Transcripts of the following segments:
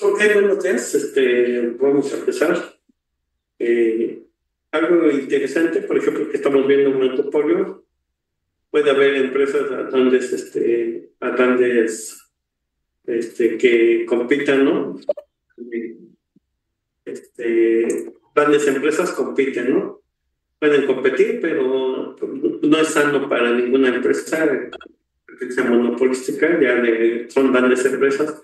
Ok, buenos días. Vamos a empezar. Eh, Algo interesante, por ejemplo, que estamos viendo un monopolio. Puede haber empresas que compitan, ¿no? Grandes empresas compiten, ¿no? Pueden competir, pero no es sano para ninguna empresa que sea monopolística. Son grandes empresas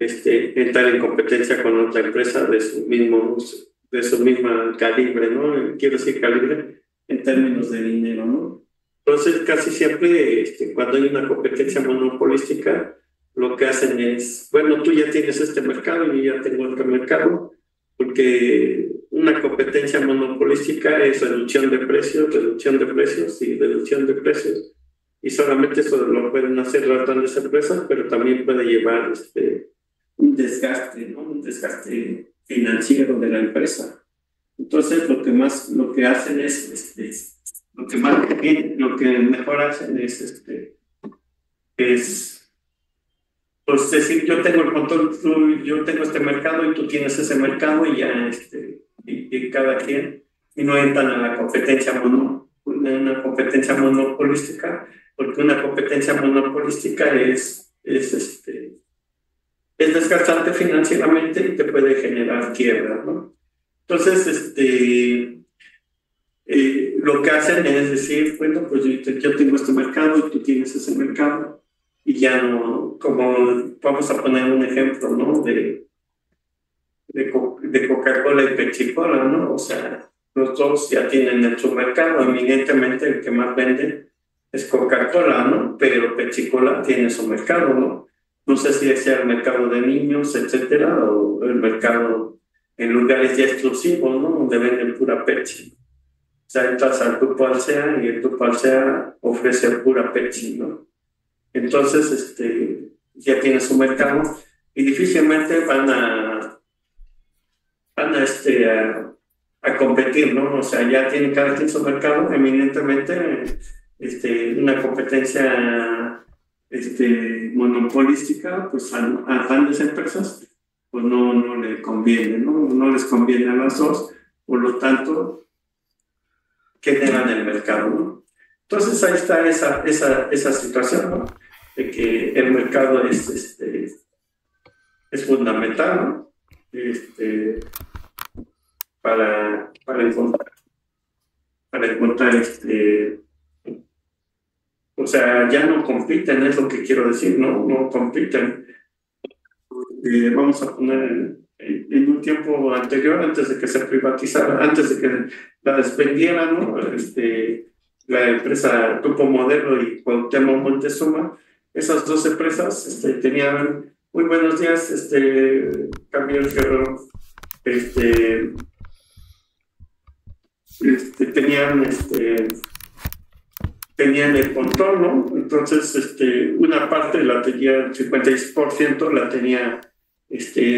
entrar en competencia con otra empresa de su misma calibre, ¿no? Quiero decir calibre en términos de dinero, ¿no? Entonces, casi siempre, cuando hay una competencia monopolística, lo que hacen es, bueno, tú ya tienes este mercado y yo ya tengo otro mercado, porque una competencia monopolística es reducción de precios y reducción de precios. Y solamente eso lo pueden hacer las grandes empresas, pero también puede llevar un desgaste, ¿no? Un desgaste financiero de la empresa. Entonces, lo que hacen lo que mejor hacen es, pues decir, yo tengo el control, yo tengo este mercado y tú tienes ese mercado y ya, y cada quien, y no entran a la una competencia monopolística, porque una competencia monopolística es desgastante financieramente y te puede generar quiebra, ¿no? Entonces, lo que hacen es decir, bueno, pues yo tengo este mercado y tú tienes ese mercado y ya no, como vamos a poner un ejemplo, ¿no? De Coca-Cola y Pepsi-Cola, ¿no? O sea, los dos ya tienen en su mercado, evidentemente el que más vende es Coca-Cola, ¿no? Pero Pepsi-Cola tiene su mercado, ¿no? No sé si sea el mercado de niños, etcétera, o el mercado en lugares ya exclusivos, ¿no? Donde venden pura Pepsi. O sea, entras al Grupo Alsea y el Grupo Alsea ofrece pura Pepsi, ¿no? Entonces, ya tiene su mercado y difícilmente van a competir, ¿no? O sea, ya tiene cada quien su mercado, eminentemente, una competencia, monopolística, pues a grandes empresas, pues no le conviene, ¿no? No les conviene a las dos, por lo tanto, generan el mercado, ¿no? Entonces ahí está esa situación, ¿no? De que el mercado es fundamental, ¿no? Para encontrar, o sea, ya no compiten, es lo que quiero decir, ¿no? No compiten. Vamos a poner en un tiempo anterior, antes de que se privatizara, antes de que la despendieran, ¿no? La empresa Grupo Modelo y Cuauhtémoc Montezuma, esas dos empresas tenían, muy buenos días, Camilo Guerrero, este, tenían tenían el control, ¿no? Entonces, una parte la tenía, el 56% la tenía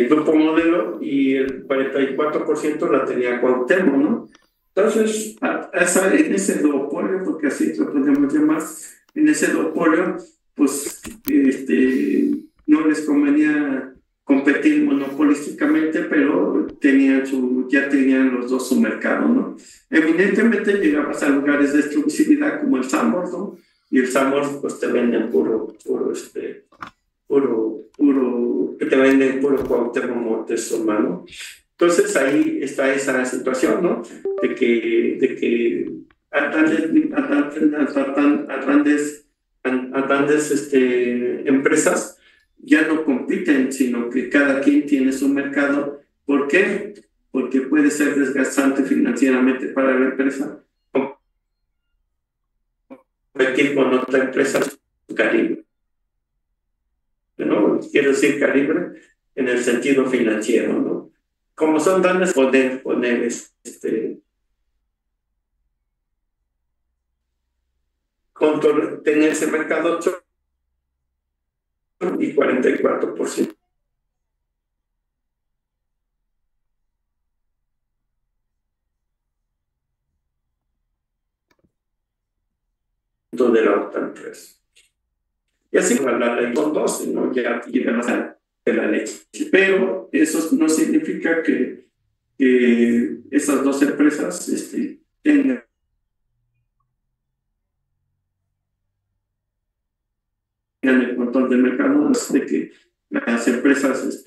Grupo Modelo y el 44% la tenía Cuauhtémoc, ¿no? Entonces, en ese duopolio, porque así lo podemos llamar, en ese duopolio, pues, no les convenía competir monopolísticamente, pero ya tenían los dos su mercado, ¿no? Evidentemente llegabas a lugares de exclusividad como el Sanborns, ¿no? Y el Sanborns pues te venden que te venden puro Cuauhtémoc Moctezuma, ¿no? Entonces ahí está esa situación, ¿no? De que a grandes empresas ya no compiten, sino que cada quien tiene su mercado. ¿Por qué? Porque puede ser desgastante financieramente para la empresa competir con otra empresa calibre, ¿no? Quiero decir calibre en el sentido financiero, ¿no? Como son grandes, poner tener ese mercado y 44% de la otra empresa. Y así la ley con 12, ¿no? Ya llegan a ser. de la leche. Pero eso no significa que esas dos empresas tengan el control del mercado, de que las empresas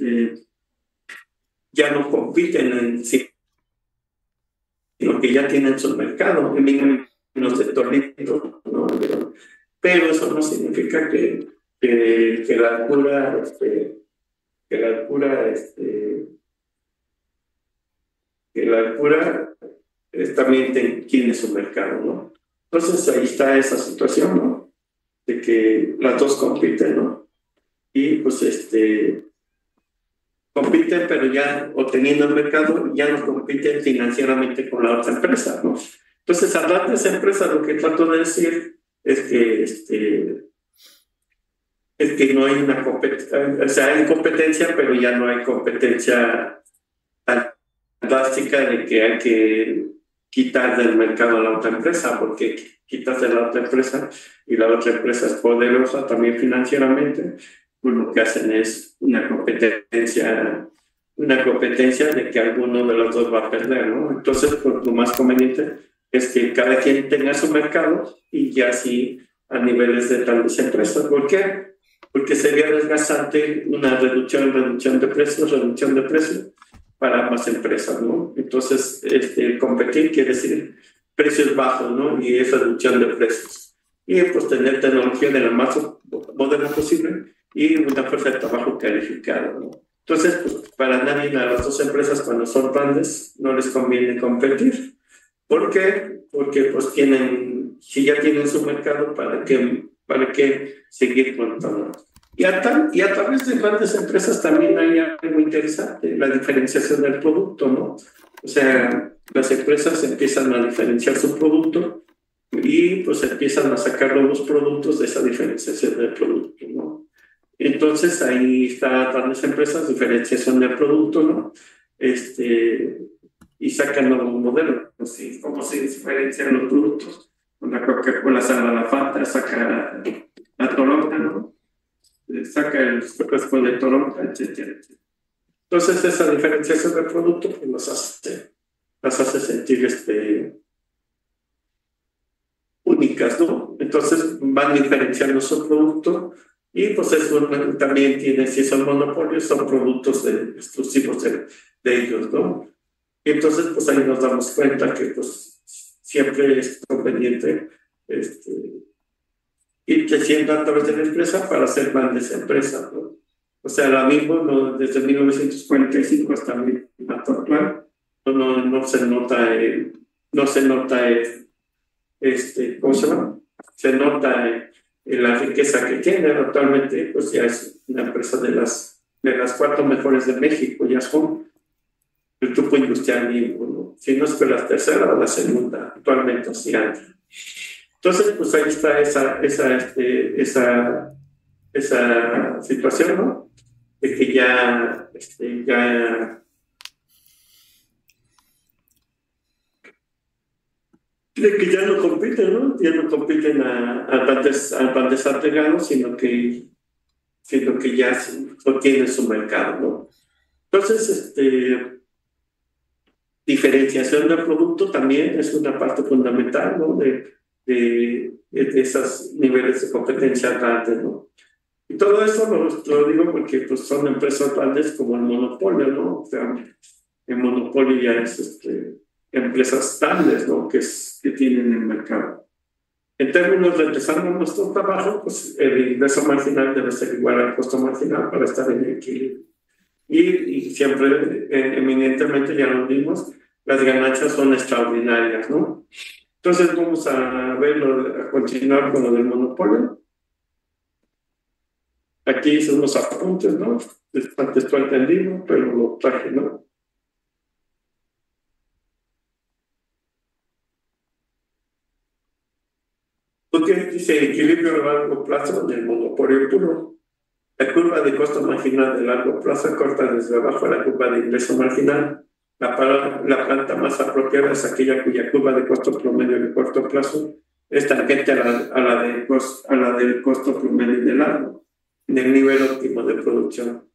ya no compiten en sí, sino que ya tienen su mercado, en los sectores, ¿no? Pero eso no significa que la altura, que la altura, que la altura también tiene su mercado, ¿no? Entonces ahí está esa situación, ¿no? De que las dos compiten, ¿no? Y pues compiten, pero ya obteniendo el mercado, ya no compiten financieramente con la otra empresa, ¿no? Entonces, hablar de esa empresa, lo que trato de decir es que no hay una competencia, o sea, hay competencia, pero ya no hay competencia tan drástica de que hay que quitar del mercado a la otra empresa, porque quitas de la otra empresa y la otra empresa es poderosa también financieramente, pues lo que hacen es una competencia de que alguno de los dos va a perder, ¿no? Entonces, pues, lo más conveniente es que cada quien tenga su mercado y ya así a niveles de grandes empresas. ¿Por qué? Porque sería desgastante una reducción de precios para ambas empresas, ¿no? Entonces, competir quiere decir precios bajos, ¿no? Y esa reducción de precios. Y pues tener tecnología de la más moderna posible y una fuerza de trabajo calificada, ¿no? Entonces, pues, para nadie, a las dos empresas cuando son grandes, no les conviene competir. ¿Por qué? Porque pues si ya tienen su mercado, ¿para qué seguir contando? Y a través de grandes empresas también hay algo interesante, la diferenciación del producto, ¿no? O sea, las empresas empiezan a diferenciar su producto y pues empiezan a sacar nuevos productos de esa diferenciación del producto, ¿no? Entonces ahí está grandes empresas, diferenciación del producto, ¿no? Y sacan nuevos modelos, ¿sí? ¿Cómo se diferencian los productos? La Coca-Cola saca la Fanta, saca la Toronja, ¿no? Saca el refresco de Toronja, etcétera. Entonces esa diferenciación del producto pues, las hace sentir únicas, ¿no? Entonces van diferenciando su producto y pues eso también tiene, si son monopolios, son productos exclusivos de ellos, ¿no? Y entonces pues ahí nos damos cuenta que pues siempre es conveniente ir creciendo a través de la empresa para ser grandes empresas, ¿no? O sea, ahora mismo, ¿no? Desde 1945 hasta el actual, no se nota, ¿cómo se llama? Se nota la riqueza que tiene. Actualmente, pues ya es una empresa de las 4 mejores de México, ya son el grupo industrial mismo, ¿no? Si no es que la tercera o la segunda, actualmente, así antes. Entonces, pues ahí está esa situación, ¿no? De que ya no compiten, ¿no? Ya no compiten a grandes agregados, sino que ya no tienen su mercado, ¿no? Entonces, diferenciación del producto también es una parte fundamental, ¿no? De esos niveles de competencia grandes, ¿no? Y todo eso lo digo porque pues, son empresas grandes como el monopolio, ¿no? O sea, el monopolio ya es empresas grandes, ¿no? Que tienen el mercado. En términos de regresando a nuestro trabajo, pues el ingreso marginal debe ser igual al costo marginal para estar en equilibrio. Y siempre, eminentemente, ya lo vimos, las ganancias son extraordinarias, ¿no? Entonces vamos a a continuar con lo del monopolio. Aquí hice unos apuntes, ¿no? Esto entendido, pero lo traje, ¿no? Porque dice equilibrio a largo plazo del monopolio puro. La curva de costo marginal de largo plazo corta desde abajo a la curva de ingreso marginal. La planta más apropiada es aquella cuya curva de costo promedio de corto plazo es tangente a la del costo promedio de largo, en el nivel óptimo de producción.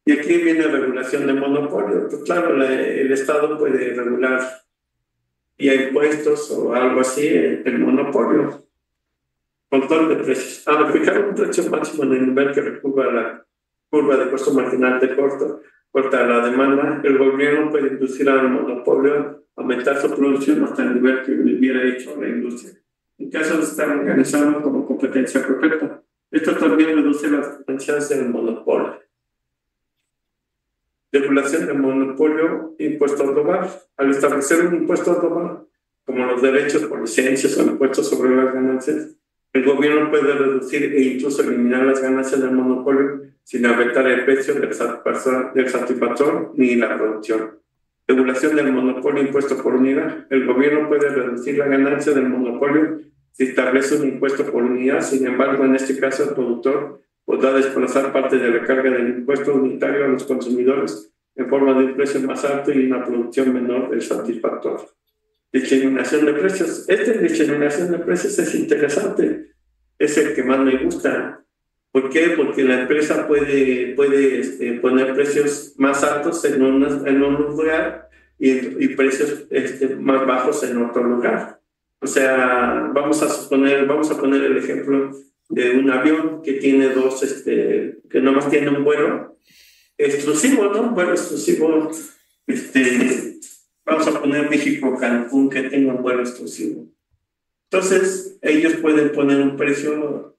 Y aquí viene regulación de monopolio. Pues claro, el Estado puede regular vía impuestos o algo así el monopolio. Control de precios. Fijar un precio máximo en el nivel que recubra la curva de costo marginal de corta la demanda, el gobierno puede inducir al monopolio a aumentar su producción hasta el nivel que hubiera hecho la industria, en caso de estar organizado como competencia perfecta. Esto también reduce las ganancias del monopolio. Regulación del monopolio, impuesto global. Al establecer un impuesto global, como los derechos por licencias o impuestos sobre las ganancias, el gobierno puede reducir e incluso eliminar las ganancias del monopolio sin afectar el precio del satisfactor ni la producción. Regulación del monopolio impuesto por unidad. El gobierno puede reducir la ganancia del monopolio si establece un impuesto por unidad. Sin embargo, en este caso, el productor podrá desplazar parte de la carga del impuesto unitario a los consumidores en forma de un precio más alto y una producción menor del satisfactor. Discriminación de precios. Esta discriminación de precios es interesante. Es el que más me gusta. ¿Por qué? Porque la empresa puede poner precios más altos en un lugar y precios más bajos en otro lugar. O sea, vamos a poner el ejemplo de un avión que tiene que nomás tiene un vuelo exclusivo, ¿no? Un vuelo exclusivo, vamos a poner México-Cancún, que tenga un vuelo exclusivo. Entonces, ellos pueden poner un precio,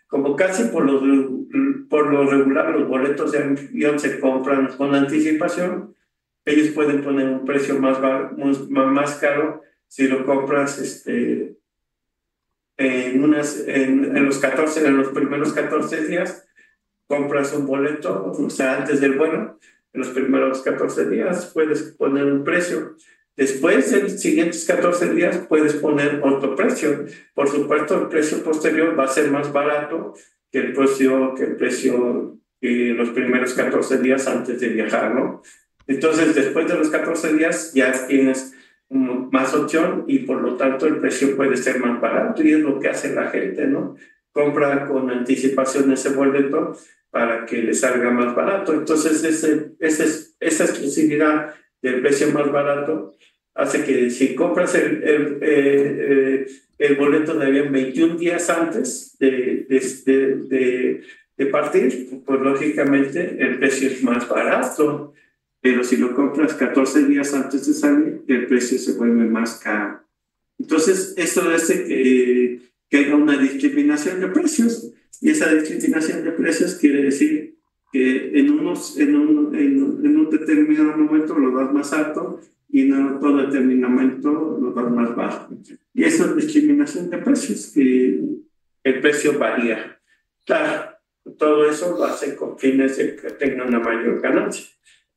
como casi por lo regular, los boletos de avión se compran con anticipación. Ellos pueden poner un precio más caro si lo compras en los primeros 14 días. Compras un boleto, o sea, antes del vuelo, en los primeros 14 días puedes poner un precio. Después, en los siguientes 14 días, puedes poner otro precio. Por supuesto, el precio posterior va a ser más barato que el precio los primeros 14 días antes de viajar, ¿no? Entonces, después de los 14 días, ya tienes más opción y, por lo tanto, el precio puede ser más barato y es lo que hace la gente, ¿no? Compra con anticipación ese boleto para que le salga más barato. Entonces, esa exclusividad del precio más barato hace que si compras el boleto de avión 21 días antes de partir, pues lógicamente el precio es más barato. Pero si lo compras 14 días antes de salir, el precio se vuelve más caro. Entonces, esto hace que haya una discriminación de precios. Y esa discriminación de precios quiere decir que en un determinado momento lo das más alto y en otro determinado momento lo das más bajo. Y esa es discriminación de precios, que el precio varía. Claro, todo eso lo hace con fines de que tenga una mayor ganancia.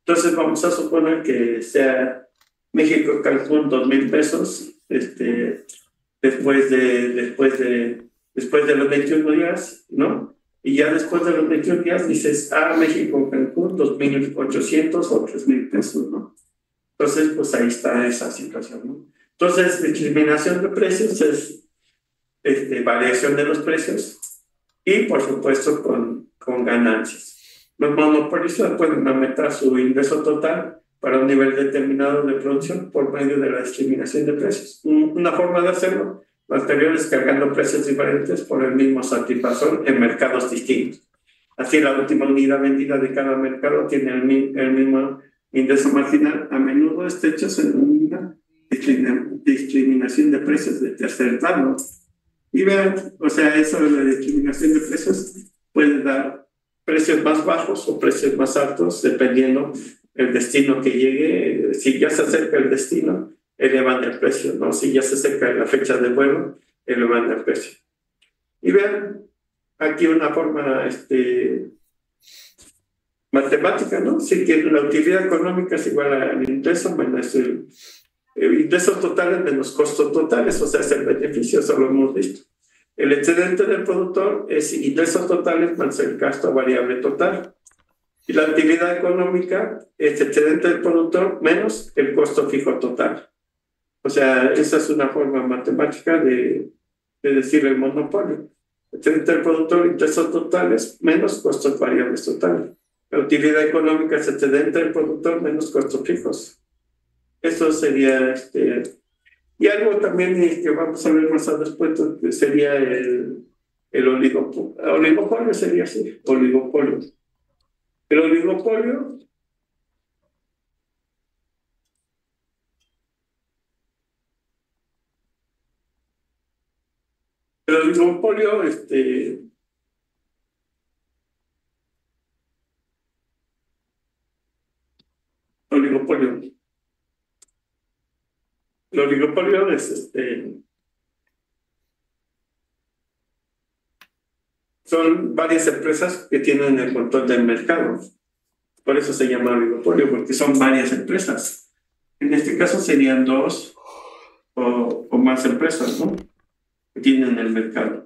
Entonces vamos a suponer que sea México-Cancún 2,000 pesos, después de los 21 días, ¿no? Y ya después de los 21 días dices, México-Cancún 2,800 o 3,000 pesos, ¿no? Entonces, pues ahí está esa situación, ¿no? Entonces, discriminación de precios es variación de los precios y, por supuesto, con ganancias. Los monopolistas pueden aumentar su ingreso total para un nivel determinado de producción por medio de la discriminación de precios. Una forma de hacerlo, lo anterior es cargando precios diferentes por el mismo satisfactor en mercados distintos. Así, la última unidad vendida de cada mercado tiene el mismo ingreso marginal. A menudo este hecho se denomina discriminación de precios de tercer grado. Y vean, o sea, eso de la discriminación de precios puede dar precios más bajos o precios más altos, dependiendo el destino que llegue. Si ya se acerca el destino, elevan el precio, ¿no? Si ya se acerca la fecha de vuelo, elevan el precio. Y vean, aquí una forma matemática, ¿no? Si la utilidad económica es igual al ingreso menos el ingresos totales menos costos totales, o sea, es el beneficio, eso lo hemos visto. El excedente del productor es ingresos totales más el gasto variable total. Y la utilidad económica es el excedente del productor menos el costo fijo total. O sea, esa es una forma matemática de decir el monopolio. Excedente del productor, ingresos totales menos costos variables totales. La utilidad económica es excedente del productor menos costos fijos. Eso sería, y algo también que vamos a ver más después, sería el oligopolio. Oligopolio sería así, oligopolio. El oligopolio el oligopolio, oligopolio. El oligopolio es, son varias empresas que tienen el control del mercado. Por eso se llama oligopolio, porque son varias empresas. En este caso serían dos o más empresas, ¿no? Que tienen el mercado.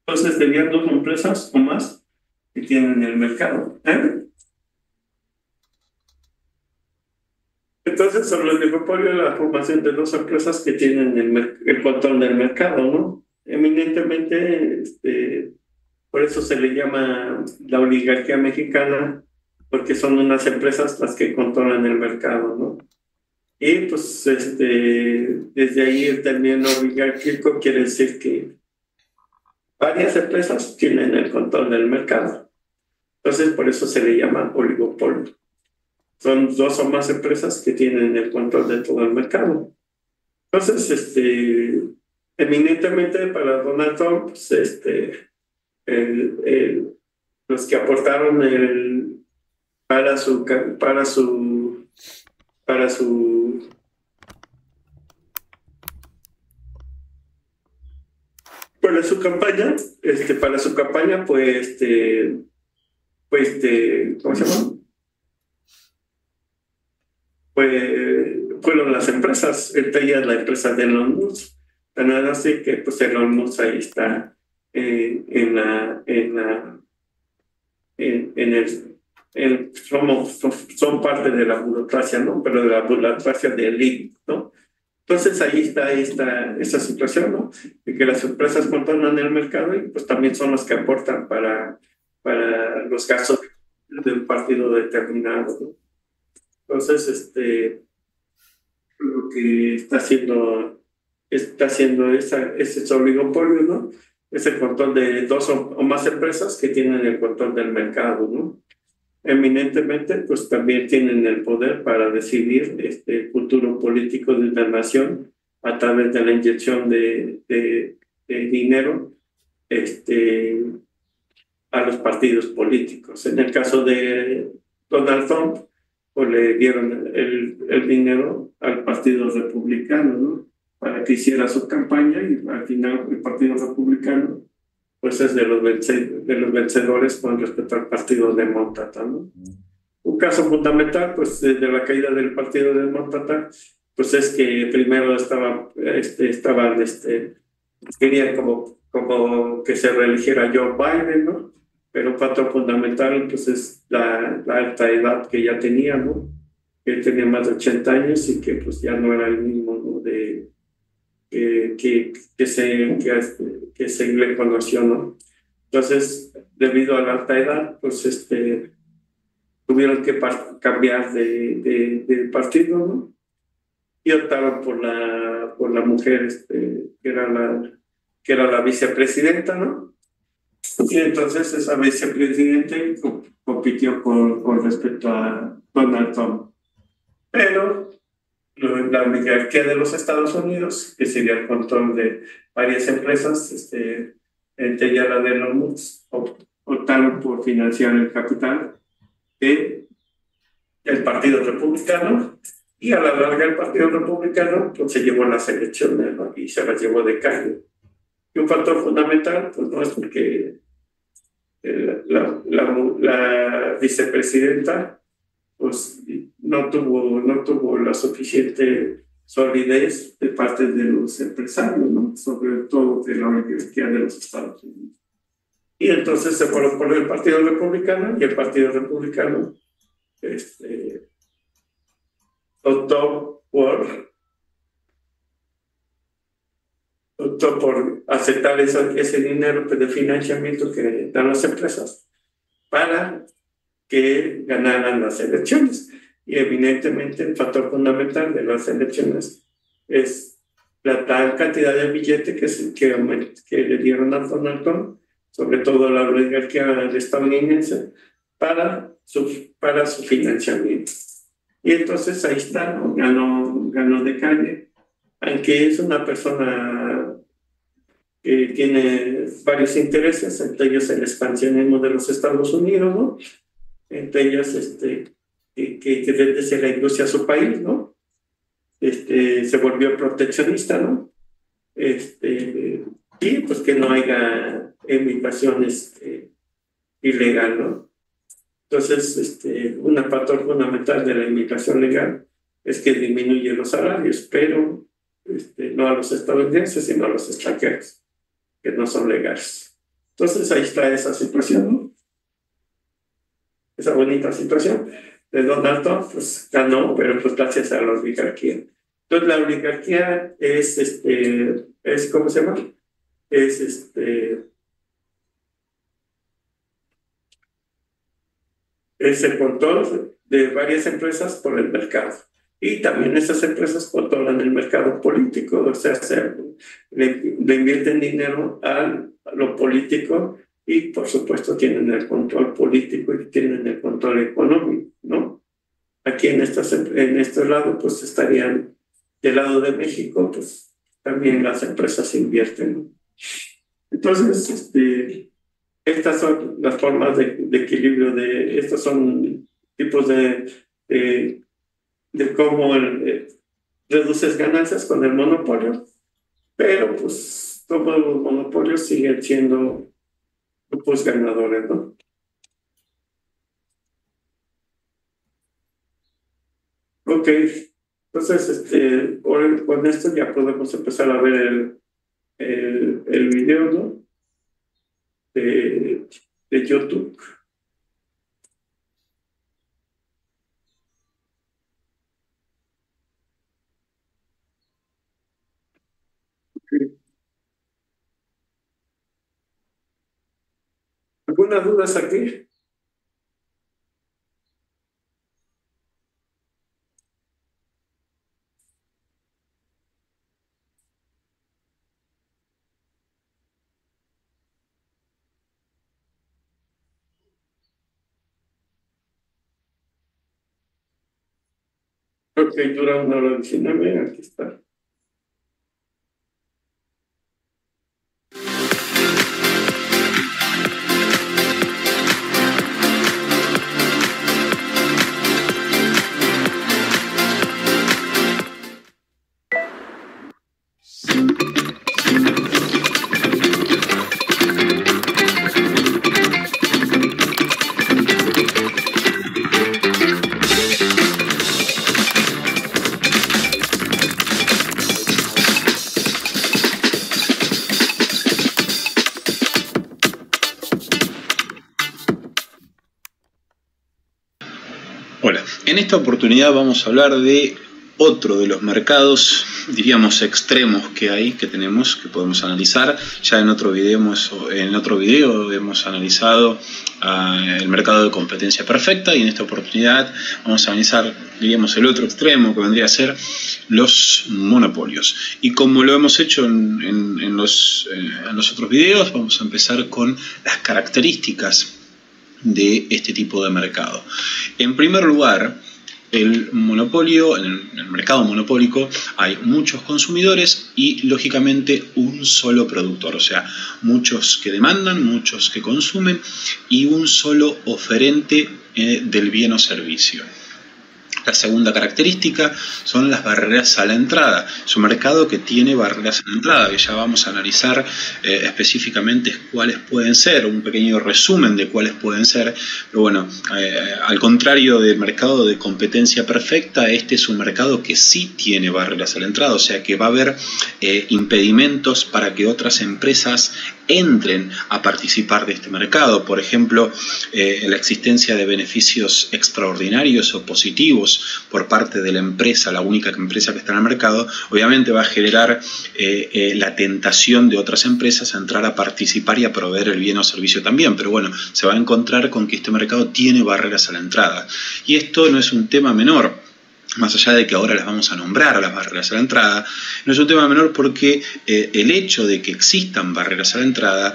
Entonces serían dos empresas o más que tienen el mercado. Entonces, sobre el oligopolio, la formación de dos empresas que tienen el control del mercado, ¿no? Eminentemente, por eso se le llama la oligarquía mexicana, porque son unas empresas las que controlan el mercado, ¿no? Y pues, desde ahí el término oligárquico quiere decir que varias empresas tienen el control del mercado. Entonces, por eso se le llama oligopolio. Son dos o más empresas que tienen el control de todo el mercado. Entonces, eminentemente para Donald Trump, pues, los que aportaron para su campaña, pues, ¿cómo se llama? Pues fueron las empresas, entre ellas la empresa de Elon Musk. Tan así que pues Elon Musk ahí está son parte de la burocracia, ¿no? Pero de la burocracia de élite, ¿no? Entonces ahí está esta situación, ¿no? De que las empresas controlan el mercado y pues también son los que aportan para los gastos de un partido determinado, ¿no? Entonces, lo que está haciendo ese oligopolio, ¿no? Es el control de dos o más empresas que tienen el control del mercado, ¿no? Eminentemente, pues también tienen el poder para decidir el futuro político de la nación a través de la inyección de dinero a los partidos políticos. En el caso de Donald Trump, pues le dieron el dinero al Partido Republicano, ¿no? Para que hiciera su campaña y al final el Partido Republicano pues es de los vencedores con respecto al Partido Demócrata, ¿no? Un caso fundamental, pues, de la caída del Partido Demócrata, pues es que primero querían como que se reeligiera Joe Biden, ¿no? Pero un factor fundamental, pues, es la alta edad que ya tenía, ¿no? Que tenía más de 80 años y que, pues, ya no era el mismo, ¿no? Que se le conoció, ¿no? Entonces, debido a la alta edad, pues, tuvieron que cambiar de partido, ¿no? Y optaron por la mujer, que era la vicepresidenta, ¿no? Y entonces esa vicepresidenta compitió con respecto a Donald Trump. Pero la oligarquía de los Estados Unidos, que sería el control de varias empresas, entre ellas la de Elon Musk, optaron por financiar el capital del Partido Republicano, y a la larga el Partido Republicano pues, se llevó las elecciones, ¿no? Y se las llevó de calle. Y un factor fundamental pues no es porque la vicepresidenta pues no tuvo la suficiente solidez de parte de los empresarios, ¿no? Sobre todo de la oligarquía de los Estados Unidos. Y entonces se fueron por el Partido Republicano, y el Partido Republicano optó por aceptar ese dinero de financiamiento que dan las empresas para que ganaran las elecciones. Y evidentemente el factor fundamental de las elecciones es la tal cantidad de billete que le dieron a Donald Trump, sobre todo la oligarquía estadounidense, para su financiamiento. Y entonces ahí está, ¿no? Ganó de calle, aunque es una persona que tiene varios intereses, entre ellos el expansionismo de los Estados Unidos, ¿no? Entre ellos que vende la industria a su país, ¿no? Se volvió proteccionista, ¿no? Y pues que no haya emigración ilegal, ¿no? Entonces, un factor fundamental de la inmigración legal es que disminuye los salarios, pero no a los estadounidenses, sino a los extranjeros, que no son legales. Entonces, ahí está esa situación, ¿no? Esa bonita situación de Donald Trump, pues ganó, pero pues gracias a la oligarquía. Entonces, la oligarquía es ¿cómo se llama? Es el control de varias empresas por el mercado. Y también esas empresas controlan el mercado político, o sea, le invierten dinero a lo político y, por supuesto, tienen el control político y tienen el control económico, ¿no? Aquí en este lado, pues estarían del lado de México, pues también las empresas invierten, ¿no? Entonces, estas son las formas de equilibrio estos son tipos de cómo reduces ganancias con el monopolio, pero pues todos los monopolios siguen siendo grupos ganadores, ¿no? Ok, entonces con esto ya podemos empezar a ver el video, ¿no? De YouTube. ¿Algunas dudas aquí? Ok, dura 1 hora 19, aquí está. Hola, en esta oportunidad vamos a hablar de otro de los mercados, diríamos, extremos que tenemos, que podemos analizar. Ya en otro video hemos analizado el mercado de competencia perfecta, y en esta oportunidad vamos a analizar, diríamos, el otro extremo, que vendría a ser los monopolios. Y como lo hemos hecho en los otros videos, vamos a empezar con las características de este tipo de mercado. En primer lugar, el monopolio, en el mercado monopólico hay muchos consumidores y lógicamente un solo productor, o sea, muchos que demandan, muchos que consumen y un solo oferente del bien o servicio. La segunda característica son las barreras a la entrada. Es un mercado que tiene barreras a la entrada, que ya vamos a analizar específicamente cuáles pueden ser, un pequeño resumen de cuáles pueden ser. Pero bueno, al contrario del mercado de competencia perfecta, este es un mercado que sí tiene barreras a la entrada, o sea que va a haber impedimentos para que otras empresas entren a participar de este mercado. Por ejemplo, la existencia de beneficios extraordinarios o positivos por parte de la empresa, la única empresa que está en el mercado, obviamente va a generar la tentación de otras empresas a entrar a participar y a proveer el bien o servicio también. Pero bueno, se va a encontrar con que este mercado tiene barreras a la entrada. Y esto no es un tema menor. Más allá de que ahora las vamos a nombrar, las barreras a la entrada, no es un tema menor porque el hecho de que existan barreras a la entrada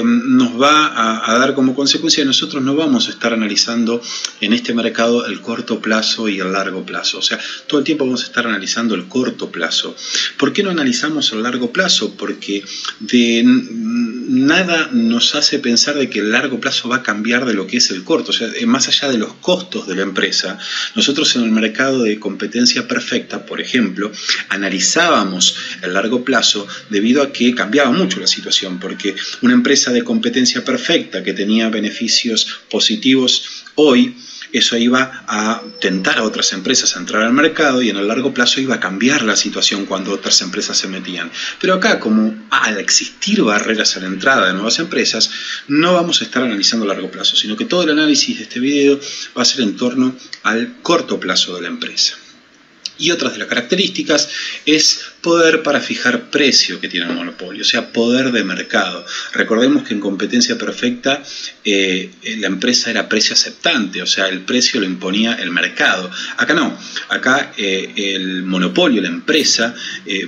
nos va a dar como consecuencia que nosotros no vamos a estar analizando en este mercado el corto plazo y el largo plazo. O sea, todo el tiempo vamos a estar analizando el corto plazo. ¿Por qué no analizamos el largo plazo? Porque de nada nos hace pensar de que el largo plazo va a cambiar de lo que es el corto. O sea, más allá de los costos de la empresa, nosotros en el mercado de competencia perfecta, por ejemplo, analizábamos el largo plazo debido a que cambiaba mucho la situación, porque una empresa de competencia perfecta que tenía beneficios positivos hoy, eso iba a tentar a otras empresas a entrar al mercado y en el largo plazo iba a cambiar la situación cuando otras empresas se metían. Pero acá, como al existir barreras a la entrada de nuevas empresas, no vamos a estar analizando a largo plazo, sino que todo el análisis de este video va a ser en torno al corto plazo de la empresa. Y otras de las características es poder para fijar precio que tiene el monopolio, o sea, poder de mercado. Recordemos que en competencia perfecta la empresa era precio aceptante, o sea, el precio lo imponía el mercado. Acá no, acá el monopolio, la empresa,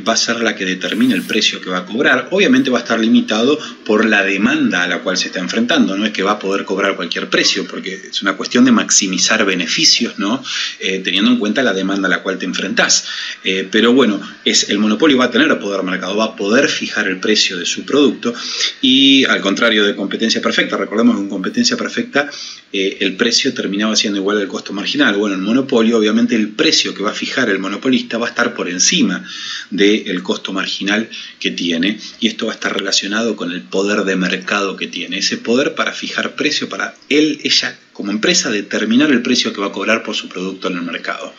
va a ser la que determina el precio que va a cobrar. Obviamente va a estar limitado por la demanda a la cual se está enfrentando, no es que va a poder cobrar cualquier precio, porque es una cuestión de maximizar beneficios, ¿no? Teniendo en cuenta la demanda a la cual te enfrentás. Pero bueno, el monopolio va a tener poder de mercado, va a poder fijar el precio de su producto, y al contrario de competencia perfecta, recordemos que en competencia perfecta el precio terminaba siendo igual al costo marginal. Bueno, en monopolio obviamente el precio que va a fijar el monopolista va a estar por encima del costo marginal que tiene, y esto va a estar relacionado con el poder de mercado que tiene, ese poder para fijar precio, para ella como empresa determinar el precio que va a cobrar por su producto en el mercado.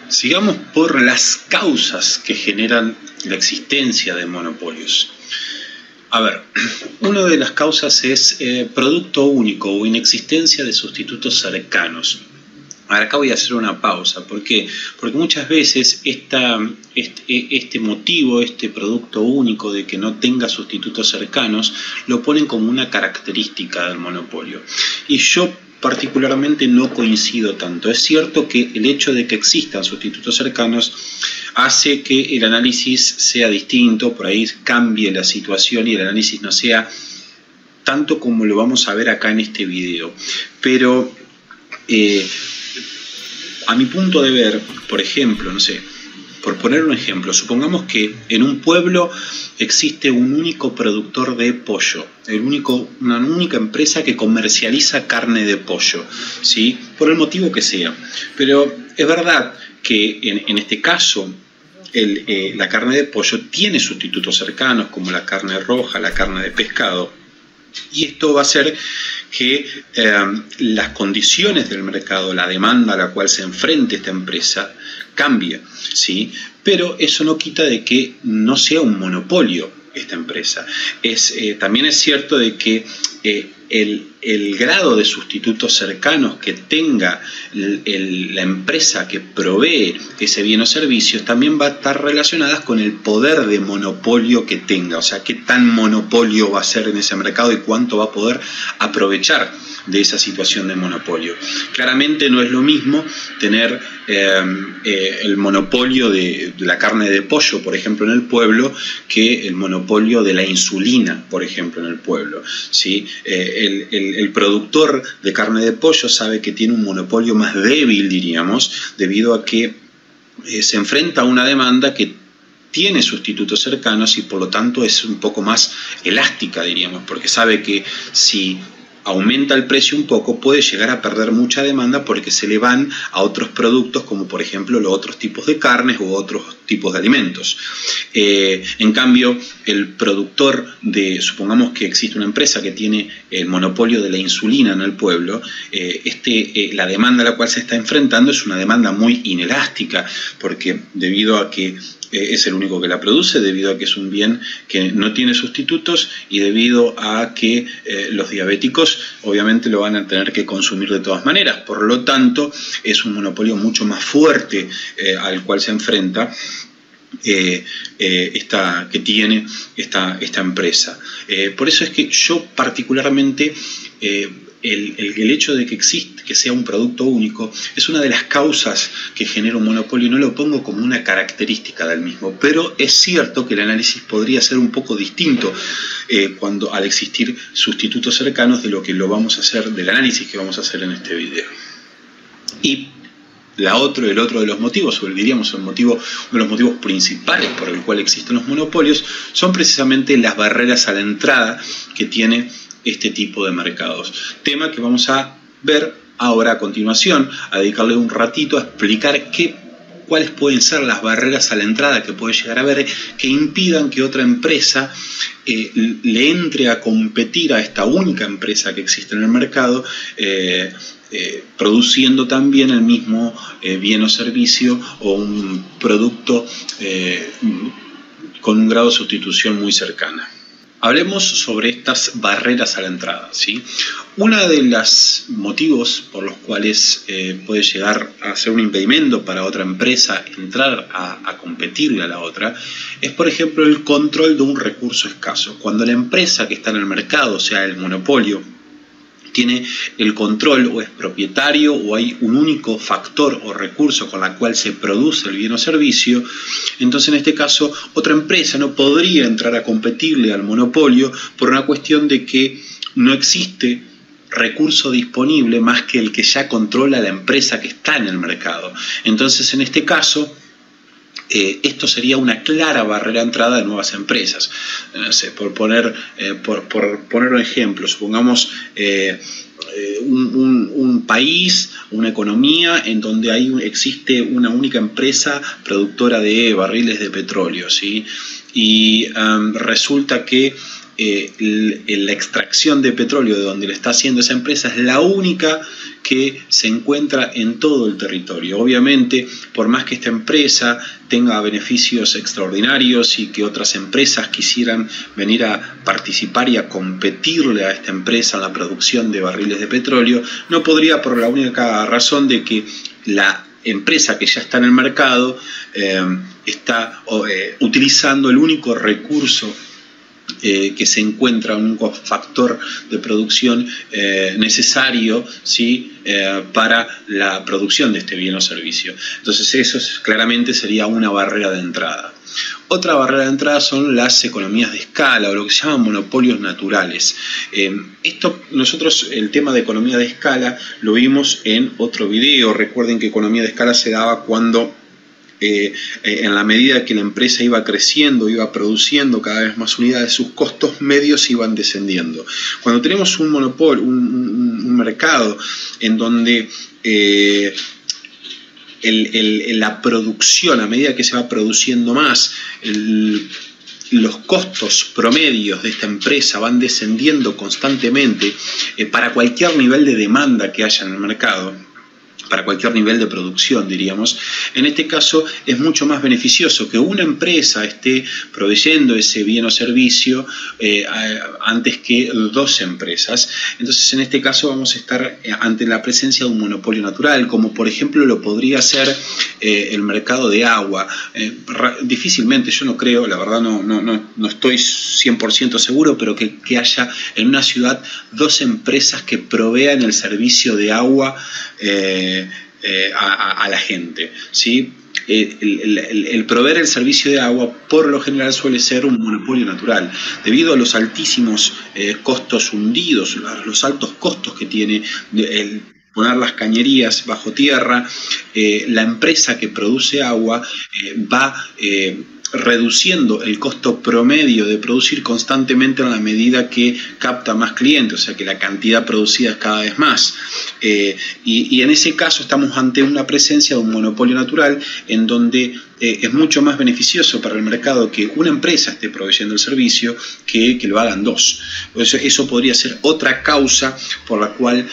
Sigamos por las causas que generan la existencia de monopolios. A ver, una de las causas es producto único o inexistencia de sustitutos cercanos. Ahora acá voy a hacer una pausa. ¿Por qué? Porque muchas veces este motivo, este producto único de que no tenga sustitutos cercanos, lo ponen como una característica del monopolio. Y yo particularmente no coincido tanto. Es cierto que el hecho de que existan sustitutos cercanos hace que el análisis sea distinto, por ahí cambie la situación y el análisis no sea tanto como lo vamos a ver acá en este video. Pero a mi punto de ver, por ejemplo, no sé, por poner un ejemplo, supongamos que en un pueblo existe un único productor de pollo, una única empresa que comercializa carne de pollo, ¿sí? Por el motivo que sea. Pero es verdad que en este caso la carne de pollo tiene sustitutos cercanos como la carne roja, la carne de pescado, y esto va a hacer que las condiciones del mercado, la demanda a la cual se enfrente esta empresa, cambie, ¿sí? Pero eso no quita de que no sea un monopolio esta empresa. También es cierto de que el grado de sustitutos cercanos que tenga la empresa que provee ese bien o servicio también va a estar relacionadas con el poder de monopolio que tenga, o sea, qué tan monopolio va a ser en ese mercado y cuánto va a poder aprovechar de esa situación de monopolio. Claramente no es lo mismo tener el monopolio de la carne de pollo, por ejemplo, en el pueblo, que el monopolio de la insulina, por ejemplo, en el pueblo, ¿sí? El productor de carne de pollo sabe que tiene un monopolio más débil, diríamos, debido a que se enfrenta a una demanda que tiene sustitutos cercanos y por lo tanto es un poco más elástica, diríamos, porque sabe que si aumenta el precio un poco, puede llegar a perder mucha demanda porque se le van a otros productos como por ejemplo los otros tipos de carnes u otros tipos de alimentos. En cambio, el productor supongamos que existe una empresa que tiene el monopolio de la insulina en el pueblo, la demanda a la cual se está enfrentando es una demanda muy inelástica, porque debido a que es el único que la produce, debido a que es un bien que no tiene sustitutos y debido a que los diabéticos obviamente lo van a tener que consumir de todas maneras. Por lo tanto, es un monopolio mucho más fuerte al cual se enfrenta que tiene esta empresa. Por eso es que yo particularmente el hecho de que sea un producto único es una de las causas que genera un monopolio. No lo pongo como una característica del mismo, pero es cierto que el análisis podría ser un poco distinto al existir sustitutos cercanos de lo que lo vamos a hacer, del análisis que vamos a hacer en este video. Y el otro de los motivos, o diríamos uno de los motivos principales por el cual existen los monopolios, son precisamente las barreras a la entrada que tiene este tipo de mercados. Tema que vamos a ver ahora a continuación, a dedicarle un ratito a explicar cuáles pueden ser las barreras a la entrada que puede llegar a haber que impidan que otra empresa le entre a competir a esta única empresa que existe en el mercado, produciendo también el mismo bien o servicio o un producto con un grado de sustitución muy cercana. Hablemos sobre estas barreras a la entrada, ¿sí? Uno de los motivos por los cuales puede llegar a ser un impedimento para otra empresa entrar a competirle a la otra es, por ejemplo, el control de un recurso escaso. Cuando la empresa que está en el mercado, o sea, el monopolio, tiene el control o es propietario o hay un único factor o recurso con la cual se produce el bien o servicio, entonces en este caso otra empresa no podría entrar a competirle al monopolio por una cuestión de que no existe recurso disponible más que el que ya controla la empresa que está en el mercado. Entonces en este caso esto sería una clara barrera de entrada de nuevas empresas. No sé, por poner un ejemplo, supongamos un país, una economía en donde existe una única empresa productora de barriles de petróleo, ¿sí? Y resulta que la extracción de petróleo de donde lo está haciendo esa empresa es la única que se encuentra en todo el territorio. Obviamente, por más que esta empresa tenga beneficios extraordinarios y que otras empresas quisieran venir a participar y a competirle a esta empresa en la producción de barriles de petróleo, no podría, por la única razón de que la empresa que ya está en el mercado está utilizando el único recurso que se encuentra, un factor de producción necesario, ¿sí? Para la producción de este bien o servicio. Entonces eso claramente sería una barrera de entrada. Otra barrera de entrada son las economías de escala, o lo que se llaman monopolios naturales. Nosotros el tema de economía de escala lo vimos en otro video. Recuerden que economía de escala se daba cuando en la medida que la empresa iba creciendo, iba produciendo cada vez más unidades, sus costos medios iban descendiendo. Cuando tenemos un monopolio, un mercado en donde la producción, a medida que se va produciendo más, los costos promedios de esta empresa van descendiendo constantemente para cualquier nivel de demanda que haya en el mercado, para cualquier nivel de producción, diríamos. En este caso es mucho más beneficioso que una empresa esté proveyendo ese bien o servicio antes que dos empresas. Entonces en este caso vamos a estar ante la presencia de un monopolio natural, como por ejemplo lo podría ser el mercado de agua. Difícilmente, yo no creo, la verdad no estoy 100% seguro, pero que haya en una ciudad dos empresas que provean el servicio de agua a la gente, ¿sí? El proveer el servicio de agua por lo general suele ser un monopolio natural, debido a los altísimos costos hundidos, los altos costos que tiene el poner las cañerías bajo tierra. La empresa que produce agua va reduciendo el costo promedio de producir constantemente en la medida que capta más clientes, o sea que la cantidad producida es cada vez más. Y en ese caso estamos ante una presencia de un monopolio natural en donde es mucho más beneficioso para el mercado que una empresa esté proveyendo el servicio que lo hagan dos. Eso podría ser otra causa por la cual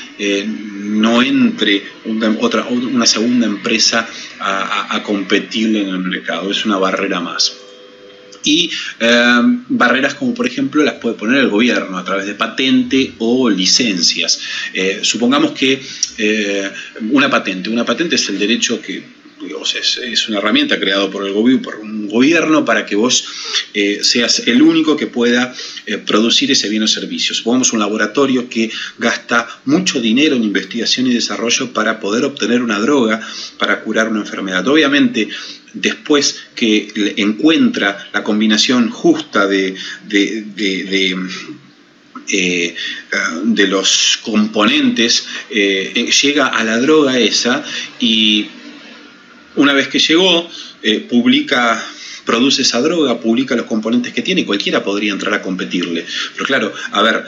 no entre una segunda empresa a competirle en el mercado. Es una barrera más. Y barreras como por ejemplo las puede poner el gobierno a través de patente o licencias. Supongamos que una patente es el derecho que, digamos, es una herramienta creada por un gobierno para que vos seas el único que pueda producir ese bien o servicio. Supongamos un laboratorio que gasta mucho dinero en investigación y desarrollo para poder obtener una droga para curar una enfermedad. Obviamente, después que encuentra la combinación justa de los componentes, llega a la droga esa y una vez que llegó, produce esa droga, publica los componentes que tiene, cualquiera podría entrar a competirle. Pero claro, a ver,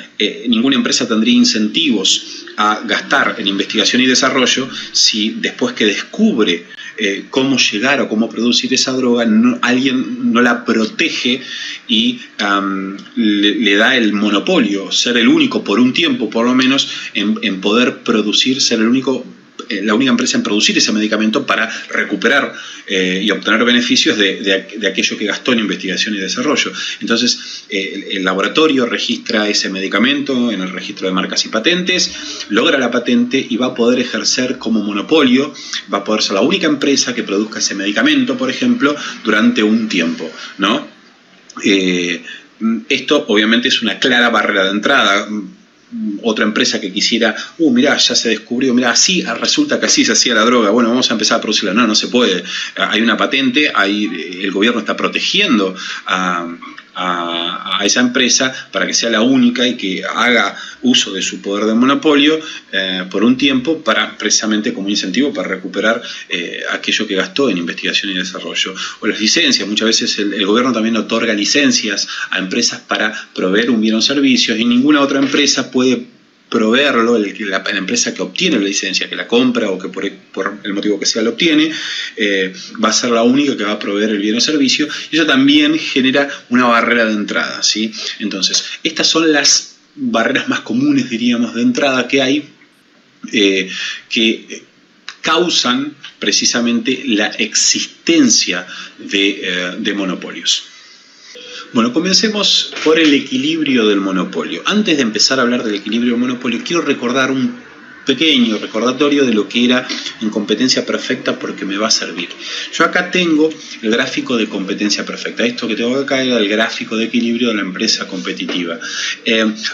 ninguna empresa tendría incentivos a gastar en investigación y desarrollo si después que descubre cómo llegar o cómo producir esa droga, alguien no la protege y le da el monopolio, ser el único por un tiempo por lo menos en poder producir, ser la única empresa en producir ese medicamento para recuperar y obtener beneficios de aquello que gastó en investigación y desarrollo. Entonces, el laboratorio registra ese medicamento en el registro de marcas y patentes, logra la patente y va a poder ejercer como monopolio, va a poder ser la única empresa que produzca ese medicamento, por ejemplo, durante un tiempo, ¿no? Esto obviamente es una clara barrera de entrada. Otra empresa que quisiera, mirá, ya se descubrió, mirá, resulta que así se hacía la droga, bueno, vamos a empezar a producirla. No se puede. Hay una patente, el gobierno está protegiendo a esa empresa para que sea la única y que haga uso de su poder de monopolio por un tiempo, precisamente como incentivo para recuperar aquello que gastó en investigación y desarrollo. O las licencias, muchas veces el gobierno también otorga licencias a empresas para proveer un bien o servicio y ninguna otra empresa puede proveerlo, la empresa que obtiene la licencia, que la compra o que por el motivo que sea lo obtiene, va a ser la única que va a proveer el bien o servicio, y eso también genera una barrera de entrada, ¿sí? Entonces, estas son las barreras más comunes, diríamos, de entrada que hay, que causan precisamente la existencia de monopolios. Bueno, comencemos por el equilibrio del monopolio. Antes de empezar a hablar del equilibrio del monopolio, quiero recordar un pequeño recordatorio de lo que era en competencia perfecta porque me va a servir. Yo acá tengo el gráfico de competencia perfecta. Esto que tengo acá era el gráfico de equilibrio de la empresa competitiva.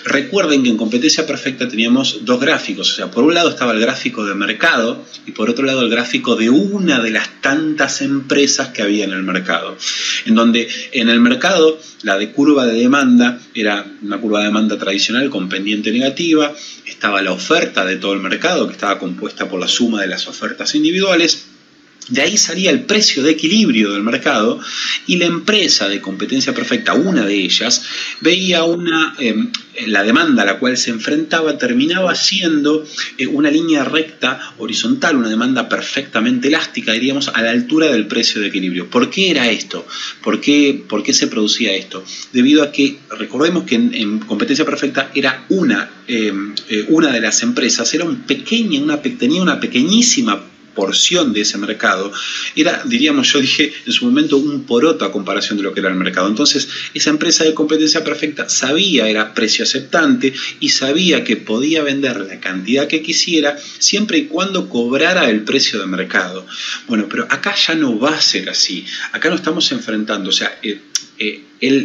Recuerden que en competencia perfecta teníamos dos gráficos. O sea, por un lado estaba el gráfico de mercado y por otro lado el gráfico de una de las tantas empresas que había en el mercado. En donde en el mercado la de curva de demanda era una curva de demanda tradicional con pendiente negativa. Estaba la oferta de todo el mercado, que estaba compuesta por la suma de las ofertas individuales. De ahí salía el precio de equilibrio del mercado y la empresa de competencia perfecta, una de ellas, veía la demanda a la cual se enfrentaba terminaba siendo una línea recta horizontal, una demanda perfectamente elástica, diríamos, a la altura del precio de equilibrio. ¿Por qué era esto? ¿Por qué se producía esto? Debido a que, recordemos que en competencia perfecta era una de las empresas, tenía una pequeñísima porción de ese mercado, era, diríamos, yo dije en su momento, un poroto a comparación de lo que era el mercado. Entonces, esa empresa de competencia perfecta era precio aceptante y sabía que podía vender la cantidad que quisiera siempre y cuando cobrara el precio de mercado. Bueno, pero acá ya no va a ser así. Acá nos estamos enfrentando, o sea,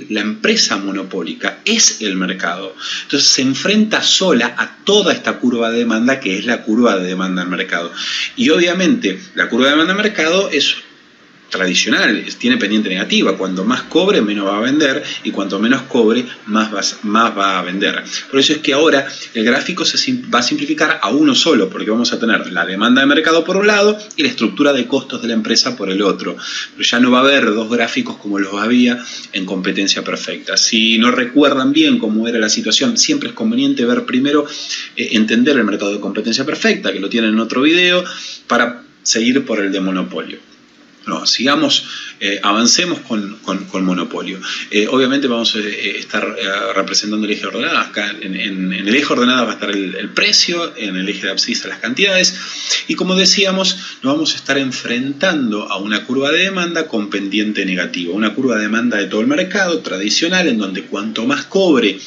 la empresa monopólica es el mercado. Entonces se enfrenta sola a toda esta curva de demanda que es la curva de demanda del mercado. Y obviamente la curva de demanda del mercado es tradicional, tiene pendiente negativa. Cuanto más cobre, menos va a vender, y cuanto menos cobre, más va a vender. Por eso es que ahora el gráfico se va a simplificar a uno solo, porque vamos a tener la demanda de mercado por un lado y la estructura de costos de la empresa por el otro. Pero ya no va a haber dos gráficos como los había en competencia perfecta. Si no recuerdan bien cómo era la situación, siempre es conveniente ver primero, entender el mercado de competencia perfecta, que lo tienen en otro video, para seguir por el de monopolio. No, sigamos, avancemos con monopolio. Obviamente vamos a estar representando el eje ordenado. Acá en el eje ordenado va a estar el precio, en el eje de abscisa las cantidades. Y como decíamos, nos vamos a estar enfrentando a una curva de demanda con pendiente negativo. Una curva de demanda de todo el mercado tradicional, en donde cuanto más cobre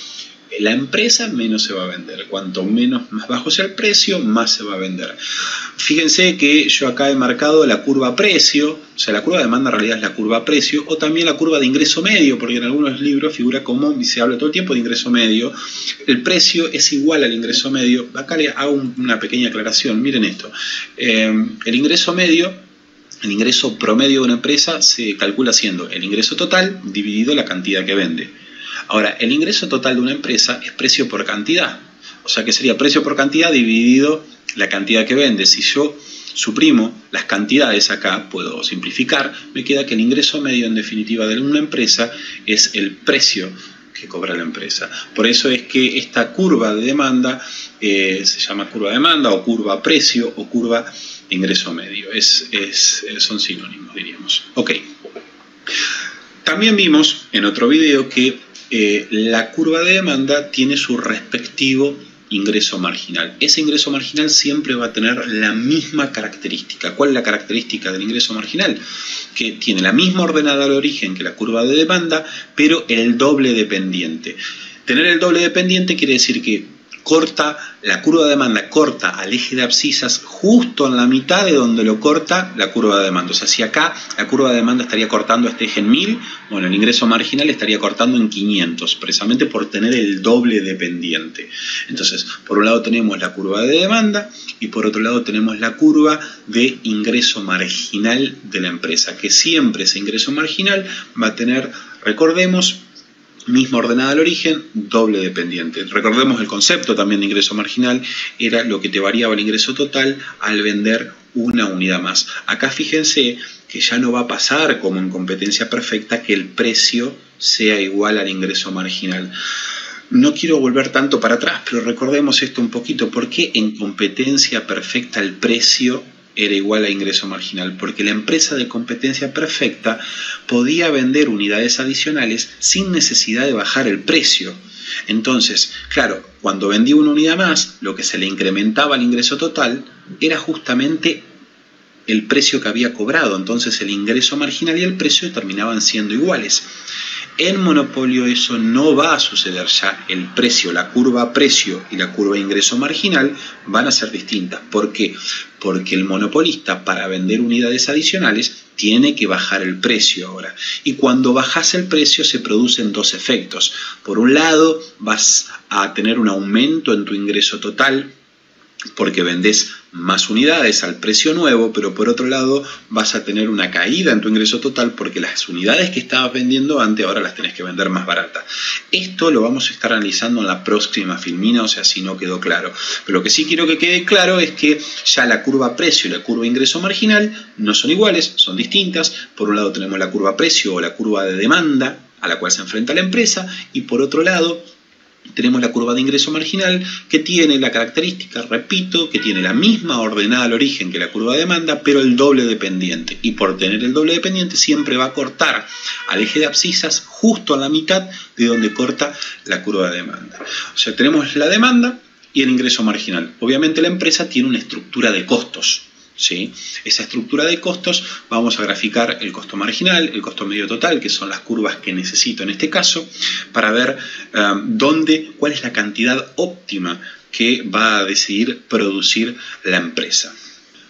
la empresa, menos se va a vender. Cuanto más bajo sea el precio, más se va a vender. Fíjense que yo acá he marcado la curva precio, o sea, la curva de demanda en realidad es la curva precio, o también la curva de ingreso medio, porque en algunos libros figura como, y se habla todo el tiempo de ingreso medio. El precio es igual al ingreso medio. Acá le hago una pequeña aclaración. Miren esto. El ingreso medio, el ingreso promedio de una empresa se calcula siendo el ingreso total dividido la cantidad que vende. Ahora, el ingreso total de una empresa es precio por cantidad. O sea que sería precio por cantidad dividido la cantidad que vende. Si yo suprimo las cantidades acá, puedo simplificar, me queda que el ingreso medio en definitiva de una empresa es el precio que cobra la empresa. Por eso es que esta curva de demanda se llama curva de demanda o curva precio o curva de ingreso medio. Son sinónimos, diríamos. Ok. También vimos en otro video que la curva de demanda tiene su respectivo ingreso marginal. Ese ingreso marginal siempre va a tener la misma característica. ¿Cuál es la característica del ingreso marginal? Que tiene la misma ordenada al origen que la curva de demanda, pero el doble de pendiente. Tener el doble de pendiente quiere decir que la curva de demanda corta al eje de abscisas justo en la mitad de donde lo corta la curva de demanda. O sea, si acá la curva de demanda estaría cortando este eje en 1000, bueno, el ingreso marginal estaría cortando en 500, precisamente por tener el doble de pendiente. Entonces, por un lado tenemos la curva de demanda y por otro lado tenemos la curva de ingreso marginal de la empresa, que siempre ese ingreso marginal va a tener, recordemos, misma ordenada al origen, doble dependiente. Recordemos el concepto también de ingreso marginal, era lo que te variaba el ingreso total al vender una unidad más. Acá fíjense que ya no va a pasar como en competencia perfecta que el precio sea igual al ingreso marginal. No quiero volver tanto para atrás, pero recordemos esto un poquito. ¿Por qué en competencia perfecta el precio era igual a ingreso marginal? Porque la empresa de competencia perfecta podía vender unidades adicionales sin necesidad de bajar el precio. Entonces, claro, cuando vendía una unidad más, lo que se le incrementaba al ingreso total era justamente el precio que había cobrado. Entonces el ingreso marginal y el precio terminaban siendo iguales. En monopolio eso no va a suceder ya. El precio, la curva precio y la curva ingreso marginal van a ser distintas. ¿Por qué? Porque el monopolista, para vender unidades adicionales, tiene que bajar el precio ahora. Y cuando bajas el precio se producen dos efectos. Por un lado, vas a tener un aumento en tu ingreso total, porque vendés más unidades al precio nuevo, pero por otro lado vas a tener una caída en tu ingreso total porque las unidades que estabas vendiendo antes ahora las tenés que vender más baratas. Esto lo vamos a estar analizando en la próxima filmina, o sea, si no quedó claro. Pero lo que sí quiero que quede claro es que ya la curva precio y la curva ingreso marginal no son iguales, son distintas. Por un lado tenemos la curva precio o la curva de demanda a la cual se enfrenta la empresa, y por otro lado tenemos la curva de ingreso marginal, que tiene la característica, repito, que tiene la misma ordenada al origen que la curva de demanda, pero el doble de pendiente. Y por tener el doble de pendiente siempre va a cortar al eje de abscisas justo a la mitad de donde corta la curva de demanda. O sea, tenemos la demanda y el ingreso marginal. Obviamente la empresa tiene una estructura de costos, ¿sí? Esa estructura de costos, vamos a graficar el costo marginal, el costo medio total, que son las curvas que necesito en este caso, para ver cuál es la cantidad óptima que va a decidir producir la empresa.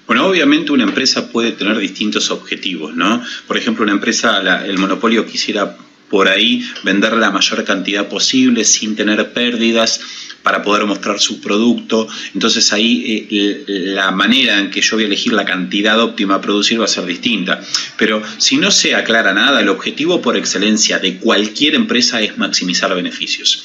Bueno, obviamente una empresa puede tener distintos objetivos, ¿no? Por ejemplo, una empresa, el monopolio quisiera por ahí vender la mayor cantidad posible sin tener pérdidas para poder mostrar su producto. Entonces ahí la manera en que yo voy a elegir la cantidad óptima a producir va a ser distinta. Pero si no se aclara nada, el objetivo por excelencia de cualquier empresa es maximizar beneficios.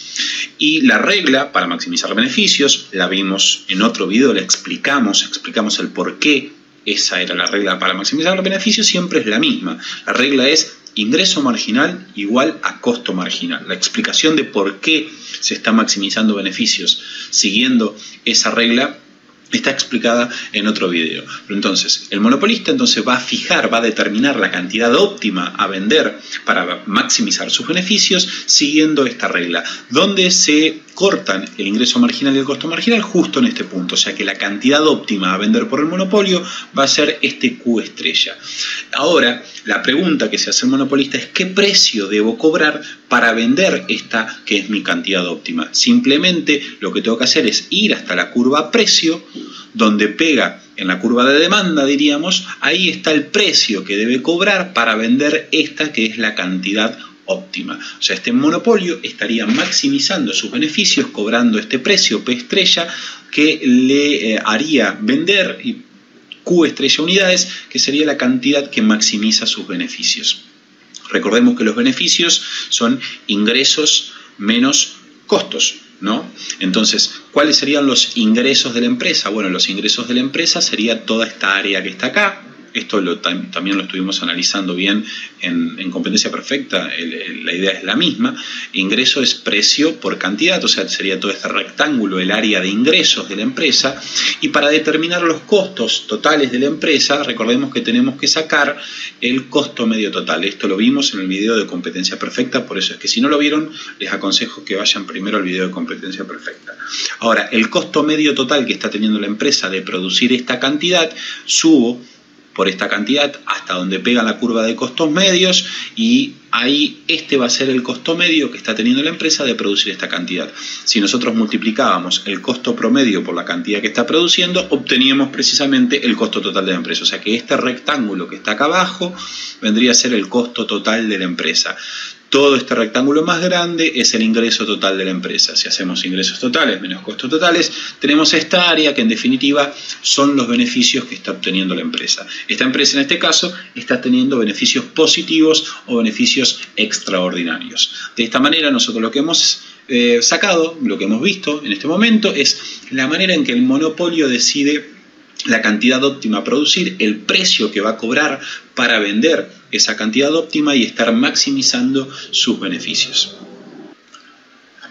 Y la regla para maximizar beneficios, la vimos en otro video, la explicamos el por qué esa era la regla para maximizar los beneficios, siempre es la misma. La regla es ingreso marginal igual a costo marginal. La explicación de por qué se está maximizando beneficios siguiendo esa regla está explicada en otro video. Pero entonces, el monopolista entonces va a fijar, va a determinar la cantidad óptima a vender para maximizar sus beneficios siguiendo esta regla, donde se cortan el ingreso marginal y el costo marginal justo en este punto. O sea que la cantidad óptima a vender por el monopolio va a ser este Q estrella. Ahora, la pregunta que se hace el monopolista es ¿qué precio debo cobrar para vender esta que es mi cantidad óptima? Simplemente lo que tengo que hacer es ir hasta la curva precio, donde pega en la curva de demanda, diríamos, ahí está el precio que debe cobrar para vender esta que es la cantidad óptima. O sea, este monopolio estaría maximizando sus beneficios cobrando este precio P estrella que le haría vender Q estrella unidades, que sería la cantidad que maximiza sus beneficios. Recordemos que los beneficios son ingresos menos costos, ¿no? Entonces, ¿cuáles serían los ingresos de la empresa? Bueno, los ingresos de la empresa sería toda esta área que está acá. Esto también lo estuvimos analizando bien en competencia perfecta, la idea es la misma. Ingreso es precio por cantidad, o sea, sería todo este rectángulo, el área de ingresos de la empresa. Y para determinar los costos totales de la empresa, recordemos que tenemos que sacar el costo medio total. Esto lo vimos en el video de competencia perfecta, por eso es que si no lo vieron, les aconsejo que vayan primero al video de competencia perfecta. Ahora, el costo medio total que está teniendo la empresa de producir esta cantidad, subo por esta cantidad hasta donde pega la curva de costos medios y ahí este va a ser el costo medio que está teniendo la empresa de producir esta cantidad. Si nosotros multiplicábamos el costo promedio por la cantidad que está produciendo, obteníamos precisamente el costo total de la empresa. O sea que este rectángulo que está acá abajo vendría a ser el costo total de la empresa. Todo este rectángulo más grande es el ingreso total de la empresa. Si hacemos ingresos totales menos costos totales, tenemos esta área que en definitiva son los beneficios que está obteniendo la empresa. Esta empresa en este caso está teniendo beneficios positivos o beneficios extraordinarios. De esta manera nosotros lo que hemos sacado, lo que hemos visto en este momento es la manera en que el monopolio decide la cantidad óptima a producir, el precio que va a cobrar para vender esa cantidad óptima y estar maximizando sus beneficios.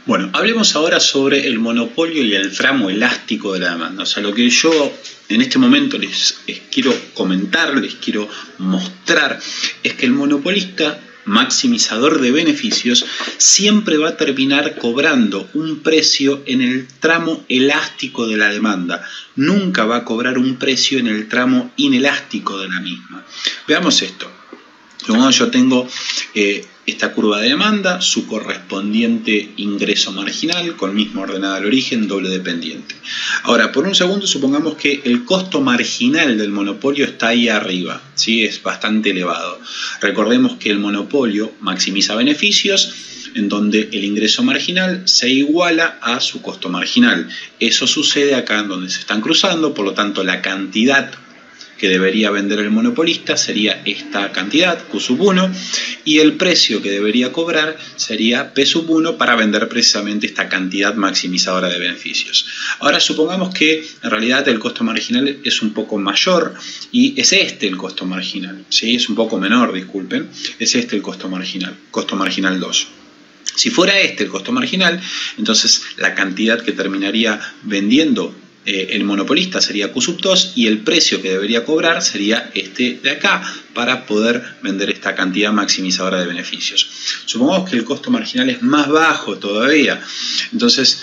Bueno, hablemos ahora sobre el monopolio y el tramo elástico de la demanda. O sea, lo que yo en este momento les quiero comentar, les quiero mostrar, es que el monopolista maximizador de beneficios siempre va a terminar cobrando un precio en el tramo elástico de la demanda. Nunca va a cobrar un precio en el tramo inelástico de la misma. Veamos esto. Yo tengo esta curva de demanda, su correspondiente ingreso marginal, con misma ordenada al origen, doble dependiente. Ahora, por un segundo, supongamos que el costo marginal del monopolio está ahí arriba, ¿sí? Es bastante elevado. Recordemos que el monopolio maximiza beneficios, en donde el ingreso marginal se iguala a su costo marginal. Eso sucede acá en donde se están cruzando, por lo tanto la cantidad que debería vender el monopolista sería esta cantidad, Q sub 1, y el precio que debería cobrar sería P sub 1 para vender precisamente esta cantidad maximizadora de beneficios. Ahora supongamos que en realidad el costo marginal es un poco mayor y es este el costo marginal, ¿sí? Es un poco menor, disculpen, es este el costo marginal 2. Si fuera este el costo marginal, entonces la cantidad que terminaría vendiendo el monopolista sería Q sub 2 y el precio que debería cobrar sería este de acá para poder vender esta cantidad maximizadora de beneficios. Supongamos que el costo marginal es más bajo todavía, entonces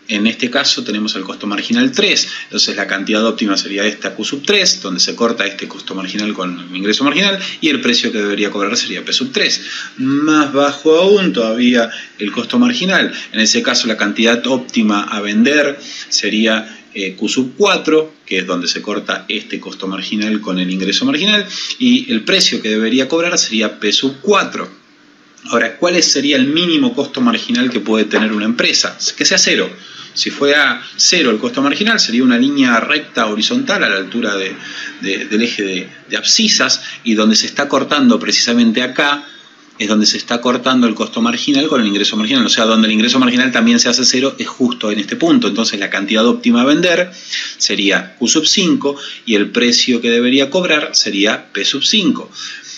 en este caso tenemos el costo marginal 3, entonces la cantidad óptima sería esta Q sub 3, donde se corta este costo marginal con el ingreso marginal, y el precio que debería cobrar sería P sub 3. Más bajo aún todavía el costo marginal, en ese caso la cantidad óptima a vender sería Q sub 4, que es donde se corta este costo marginal con el ingreso marginal, y el precio que debería cobrar sería P sub 4. Ahora, ¿cuál sería el mínimo costo marginal que puede tener una empresa? Que sea 0. Si fuera 0 el costo marginal, sería una línea recta horizontal a la altura del eje de abscisas, y donde se está cortando precisamente acá es donde se está cortando el costo marginal con el ingreso marginal. O sea, donde el ingreso marginal también se hace 0 es justo en este punto. Entonces la cantidad óptima a vender sería Q sub 5 y el precio que debería cobrar sería P sub 5.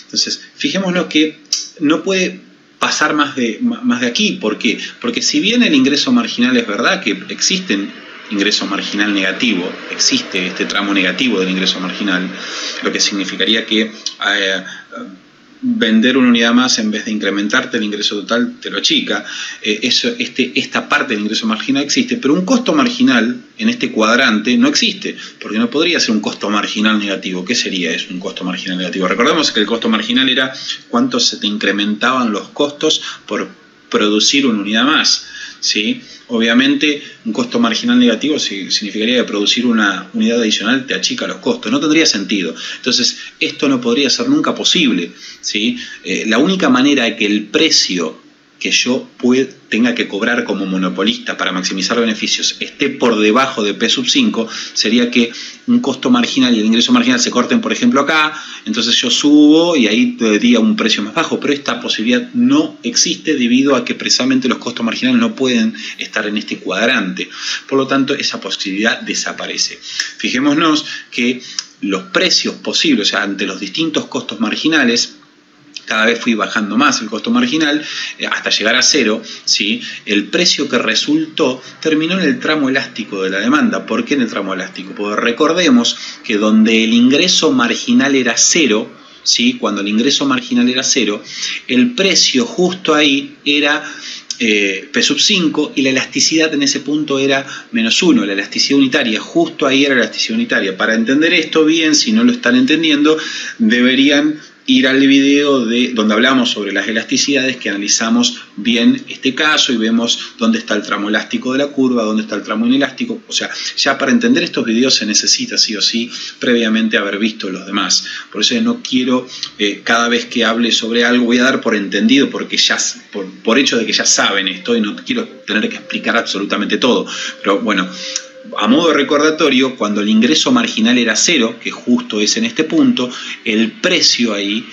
Entonces, fijémonos que no puede pasar más de aquí. ¿Por qué? Porque si bien el ingreso marginal es verdad que existen ingreso marginal negativo, existe este tramo negativo del ingreso marginal, lo que significaría que vender una unidad más en vez de incrementarte el ingreso total te lo achica. Esta parte del ingreso marginal existe, pero un costo marginal en este cuadrante no existe, porque no podría ser un costo marginal negativo. ¿Qué sería eso, un costo marginal negativo? Recordemos que el costo marginal era cuánto se te incrementaban los costos por producir una unidad más, ¿sí? Obviamente un costo marginal negativo significaría que producir una unidad adicional te achica los costos, no tendría sentido. Entonces esto no podría ser nunca posible, ¿sí? La única manera de que el precio que yo tenga que cobrar como monopolista para maximizar beneficios esté por debajo de P sub 5 sería que un costo marginal y el ingreso marginal se corten, por ejemplo, acá, entonces yo subo y ahí te daría un precio más bajo, pero esta posibilidad no existe debido a que precisamente los costos marginales no pueden estar en este cuadrante. Por lo tanto, esa posibilidad desaparece. Fijémonos que los precios posibles, o sea, ante los distintos costos marginales, cada vez fui bajando más el costo marginal hasta llegar a cero, ¿sí? El precio que resultó terminó en el tramo elástico de la demanda. ¿Por qué en el tramo elástico? Porque recordemos que donde el ingreso marginal era cero, ¿sí? Cuando el ingreso marginal era cero, el precio justo ahí era P sub 5 y la elasticidad en ese punto era -1, la elasticidad unitaria, justo ahí era la elasticidad unitaria. Para entender esto bien, si no lo están entendiendo, deberían ir al video donde hablamos sobre las elasticidades, que analizamos bien este caso y vemos dónde está el tramo elástico de la curva, dónde está el tramo inelástico. O sea, ya para entender estos videos se necesita sí o sí previamente haber visto los demás. Por eso no quiero cada vez que hable sobre algo voy a dar por entendido, porque ya por hecho de que ya saben esto y no quiero tener que explicar absolutamente todo. Pero bueno, a modo de recordatorio, cuando el ingreso marginal era cero, que justo es en este punto, el precio ahí,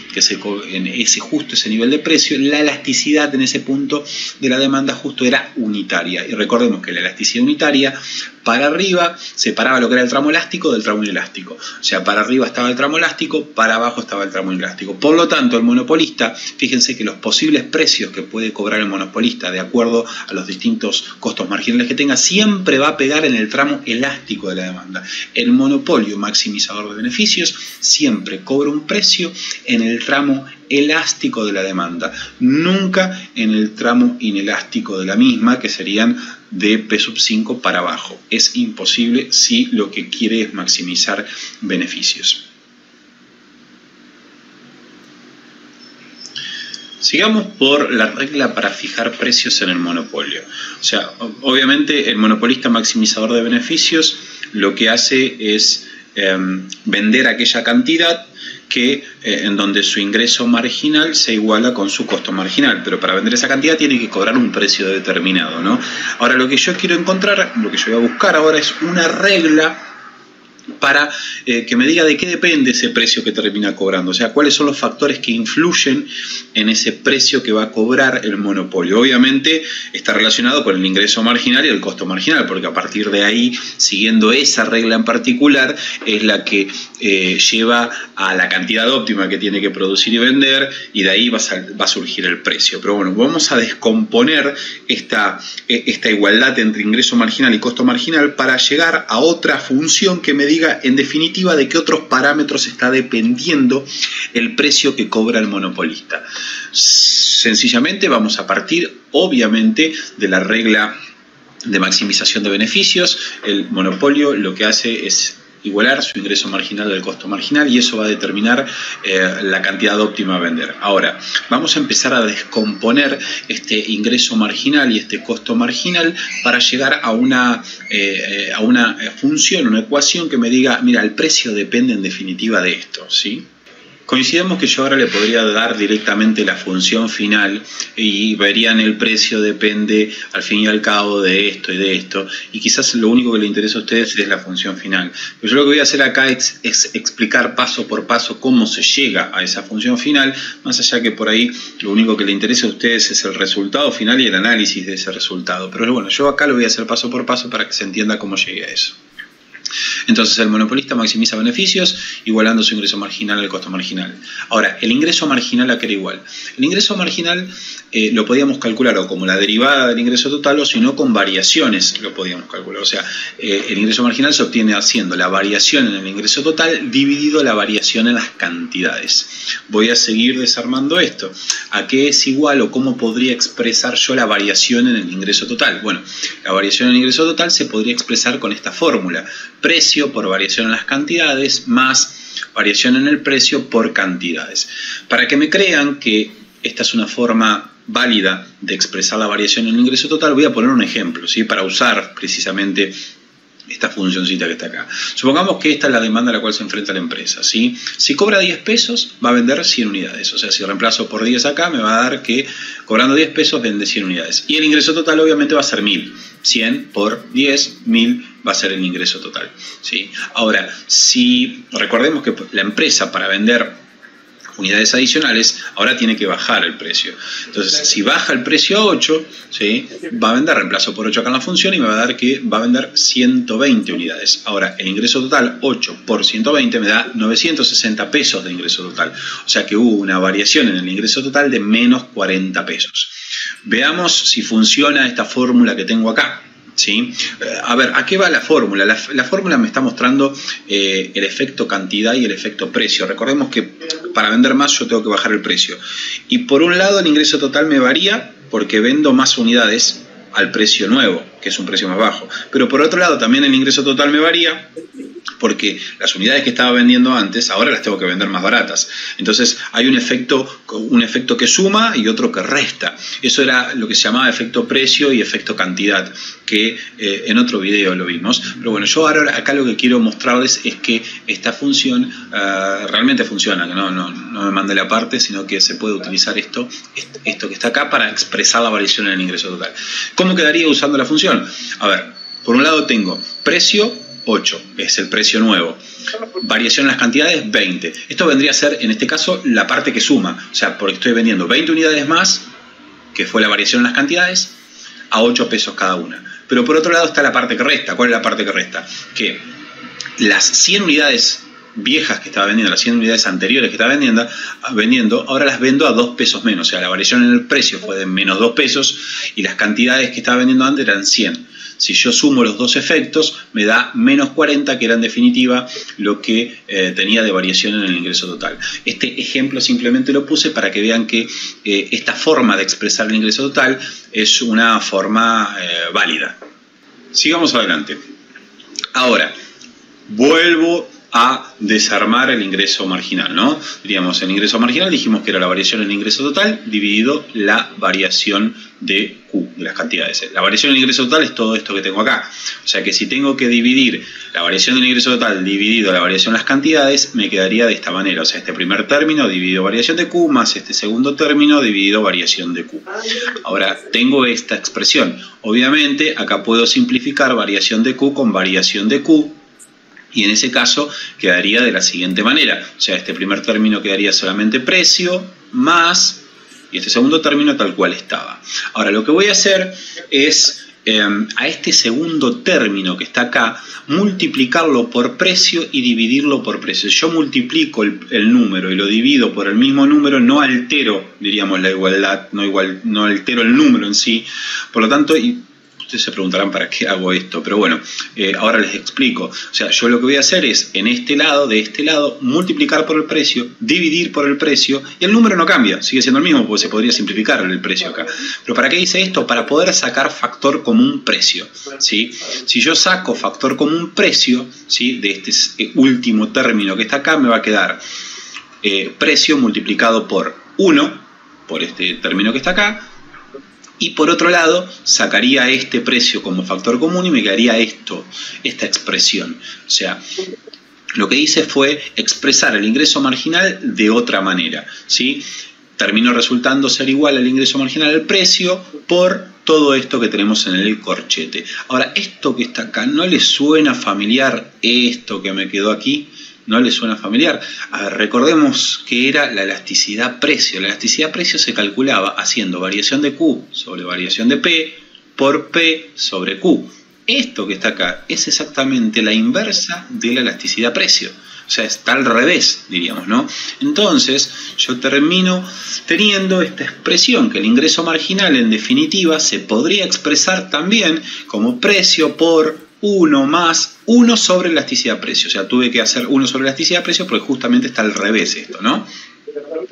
justo ese nivel de precio, la elasticidad en ese punto de la demanda justo era unitaria. Y recordemos que la elasticidad unitaria, para arriba separaba lo que era el tramo elástico del tramo inelástico. O sea, para arriba estaba el tramo elástico, para abajo estaba el tramo inelástico. Por lo tanto, el monopolista, fíjense que los posibles precios que puede cobrar el monopolista de acuerdo a los distintos costos marginales que tenga, siempre va a pegar en el tramo elástico de la demanda. El monopolio maximizador de beneficios siempre cobra un precio en el tramo elástico de la demanda, nunca en el tramo inelástico de la misma, que serían de P sub 5 para abajo. Es imposible si lo que quiere es maximizar beneficios. Sigamos por la regla para fijar precios en el monopolio. O sea, obviamente el monopolista maximizador de beneficios lo que hace es vender aquella cantidad en donde su ingreso marginal se iguala con su costo marginal, pero para vender esa cantidad tiene que cobrar un precio determinado, ¿no? Ahora lo que yo quiero encontrar, lo que yo voy a buscar ahora es una regla para que me diga de qué depende ese precio que termina cobrando, o sea, cuáles son los factores que influyen en ese precio que va a cobrar el monopolio. Obviamente está relacionado con el ingreso marginal y el costo marginal, porque a partir de ahí, siguiendo esa regla en particular, es la que lleva a la cantidad óptima que tiene que producir y vender, y de ahí va a surgir el precio. Pero bueno, vamos a descomponer esta igualdad entre ingreso marginal y costo marginal para llegar a otra función que me diga en definitiva de qué otros parámetros está dependiendo el precio que cobra el monopolista. Sencillamente vamos a partir obviamente de la regla de maximización de beneficios. El monopolio lo que hace es igualar su ingreso marginal del costo marginal y eso va a determinar la cantidad óptima a vender. Ahora, vamos a empezar a descomponer este ingreso marginal y este costo marginal para llegar a una función, una ecuación que me diga, mira, el precio depende en definitiva de esto, ¿sí? Coincidamos que yo ahora le podría dar directamente la función final y verían el precio depende al fin y al cabo de esto y de esto, y quizás lo único que le interesa a ustedes es la función final. Pero yo lo que voy a hacer acá es explicar paso por paso cómo se llega a esa función final, más allá que por ahí lo único que le interesa a ustedes es el resultado final y el análisis de ese resultado. Pero bueno, yo acá lo voy a hacer paso por paso para que se entienda cómo llegué a eso. Entonces el monopolista maximiza beneficios igualando su ingreso marginal al costo marginal. Ahora, el ingreso marginal a qué era igual. El ingreso marginal lo podíamos calcular o como la derivada del ingreso total o si no con variaciones lo podíamos calcular. O sea, el ingreso marginal se obtiene haciendo la variación en el ingreso total dividido la variación en las cantidades. Voy a seguir desarmando esto. ¿A qué es igual o cómo podría expresar yo la variación en el ingreso total? Bueno, la variación en el ingreso total se podría expresar con esta fórmula. Precio por variación en las cantidades más variación en el precio por cantidades. Para que me crean que esta es una forma válida de expresar la variación en el ingreso total, voy a poner un ejemplo, ¿sí? Para usar precisamente esta funcioncita que está acá. Supongamos que esta es la demanda a la cual se enfrenta la empresa, ¿sí? Si cobra 10 pesos, va a vender 100 unidades. O sea, si reemplazo por 10 acá, me va a dar que cobrando 10 pesos vende 100 unidades. Y el ingreso total obviamente va a ser 1000. 100 por 10, 1000 va a ser el ingreso total, ¿sí? Ahora, si recordemos que la empresa para vender unidades adicionales, ahora tiene que bajar el precio. Entonces, si baja el precio a 8, ¿sí? Va a vender, reemplazo por 8 acá en la función y me va a dar que va a vender 120 unidades. Ahora, el ingreso total, 8 por 120, me da 960 pesos de ingreso total. O sea que hubo una variación en el ingreso total de menos 40 pesos. Veamos si funciona esta fórmula que tengo acá. ¿Sí? A ver, ¿a qué va la fórmula? La fórmula me está mostrando el efecto cantidad y el efecto precio. Recordemos que para vender más yo tengo que bajar el precio. Y por un lado el ingreso total me varía porque vendo más unidades al precio nuevo, que es un precio más bajo. Pero por otro lado también el ingreso total me varía porque las unidades que estaba vendiendo antes, ahora las tengo que vender más baratas. Entonces hay un efecto que suma y otro que resta. Eso era lo que se llamaba efecto precio y efecto cantidad, que en otro video lo vimos. Pero bueno, yo ahora acá lo que quiero mostrarles es que esta función realmente funciona, que no me mandé la parte, sino que se puede utilizar esto que está acá para expresar la variación en el ingreso total. ¿Cómo quedaría usando la función? A ver, por un lado tengo precio 8, que es el precio nuevo. Variación en las cantidades, 20. Esto vendría a ser, en este caso, la parte que suma. O sea, porque estoy vendiendo 20 unidades más, que fue la variación en las cantidades, a 8 pesos cada una. Pero por otro lado está la parte que resta. ¿Cuál es la parte que resta? Que las 100 unidades viejas que estaba vendiendo, las 100 unidades anteriores que estaba vendiendo, ahora las vendo a 2 pesos menos. O sea, la variación en el precio fue de menos 2 pesos y las cantidades que estaba vendiendo antes eran 100. Si yo sumo los dos efectos, me da menos 40, que era en definitiva lo que tenía de variación en el ingreso total. Este ejemplo simplemente lo puse para que vean que esta forma de expresar el ingreso total es una forma válida. Sigamos adelante. Ahora, vuelvo a desarmar el ingreso marginal, ¿no? Diríamos, el ingreso marginal dijimos que era la variación en el ingreso total dividido la variación de Q, de las cantidades. La variación en el ingreso total es todo esto que tengo acá. O sea que si tengo que dividir la variación del ingreso total dividido la variación en las cantidades, me quedaría de esta manera. O sea, este primer término dividido variación de Q más este segundo término dividido variación de Q. Ahora, tengo esta expresión. Obviamente, acá puedo simplificar variación de Q con variación de Q. Y en ese caso quedaría de la siguiente manera. O sea, este primer término quedaría solamente precio más, y este segundo término tal cual estaba. Ahora, lo que voy a hacer es a este segundo término que está acá, multiplicarlo por precio y dividirlo por precio. Si yo multiplico el número y lo divido por el mismo número, no altero, diríamos, la igualdad, no altero el número en sí. Por lo tanto, ustedes se preguntarán para qué hago esto, pero bueno, ahora les explico. O sea, yo lo que voy a hacer es, de este lado, multiplicar por el precio, dividir por el precio, y el número no cambia, sigue siendo el mismo, porque se podría simplificar el precio acá. Pero ¿para qué hice esto? Para poder sacar factor común precio, ¿sí? Si yo saco factor común precio, ¿sí?, de este último término que está acá, me va a quedar precio multiplicado por 1, por este término que está acá, y por otro lado, sacaría este precio como factor común y me quedaría esta expresión. O sea, lo que hice fue expresar el ingreso marginal de otra manera, ¿sí? Terminó resultando ser igual al ingreso marginal al precio por todo esto que tenemos en el corchete. Ahora, esto que está acá, ¿no les suena familiar esto que me quedó aquí? ¿No les suena familiar? A ver, recordemos que era la elasticidad precio. La elasticidad precio se calculaba haciendo variación de Q sobre variación de P por P sobre Q. Esto que está acá es exactamente la inversa de la elasticidad precio. O sea, está al revés, diríamos, ¿no? Entonces, yo termino teniendo esta expresión, que el ingreso marginal, en definitiva, se podría expresar también como precio por 1 más 1 sobre elasticidad precio. O sea, tuve que hacer 1 sobre elasticidad precio porque justamente está al revés esto, ¿no?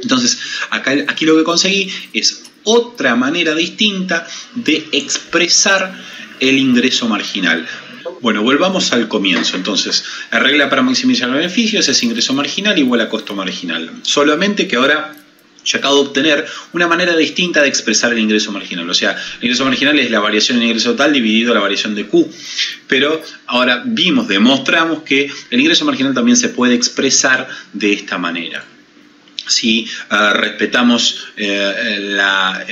Entonces, aquí lo que conseguí es otra manera distinta de expresar el ingreso marginal. Bueno, volvamos al comienzo. Entonces, la regla para maximizar los beneficios es ingreso marginal igual a costo marginal. Solamente que ahora yo acabo de obtener una manera distinta de expresar el ingreso marginal. O sea, el ingreso marginal es la variación en ingreso total dividido la variación de Q. Pero ahora demostramos que el ingreso marginal también se puede expresar de esta manera. Si respetamos la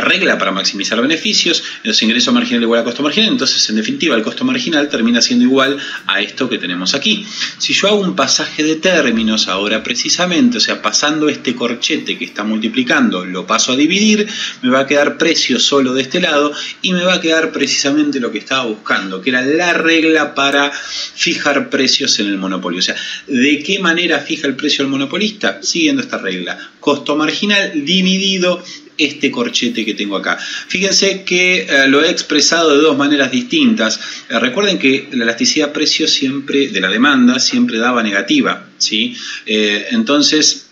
regla para maximizar beneficios, los ingresos marginal igual a costo marginal, entonces en definitiva el costo marginal termina siendo igual a esto que tenemos aquí. Si yo hago un pasaje de términos ahora precisamente, o sea, pasando este corchete que está multiplicando, lo paso a dividir, me va a quedar precio solo de este lado y me va a quedar precisamente lo que estaba buscando, que era la regla para fijar precios en el monopolio. O sea, ¿de qué manera fija el precio el monopolista? Siguiendo esta regla, costo marginal dividido este corchete que tengo acá. Fíjense que lo he expresado de dos maneras distintas. Recuerden que la elasticidad precio siempre de la demanda siempre daba negativa, ¿sí? Entonces,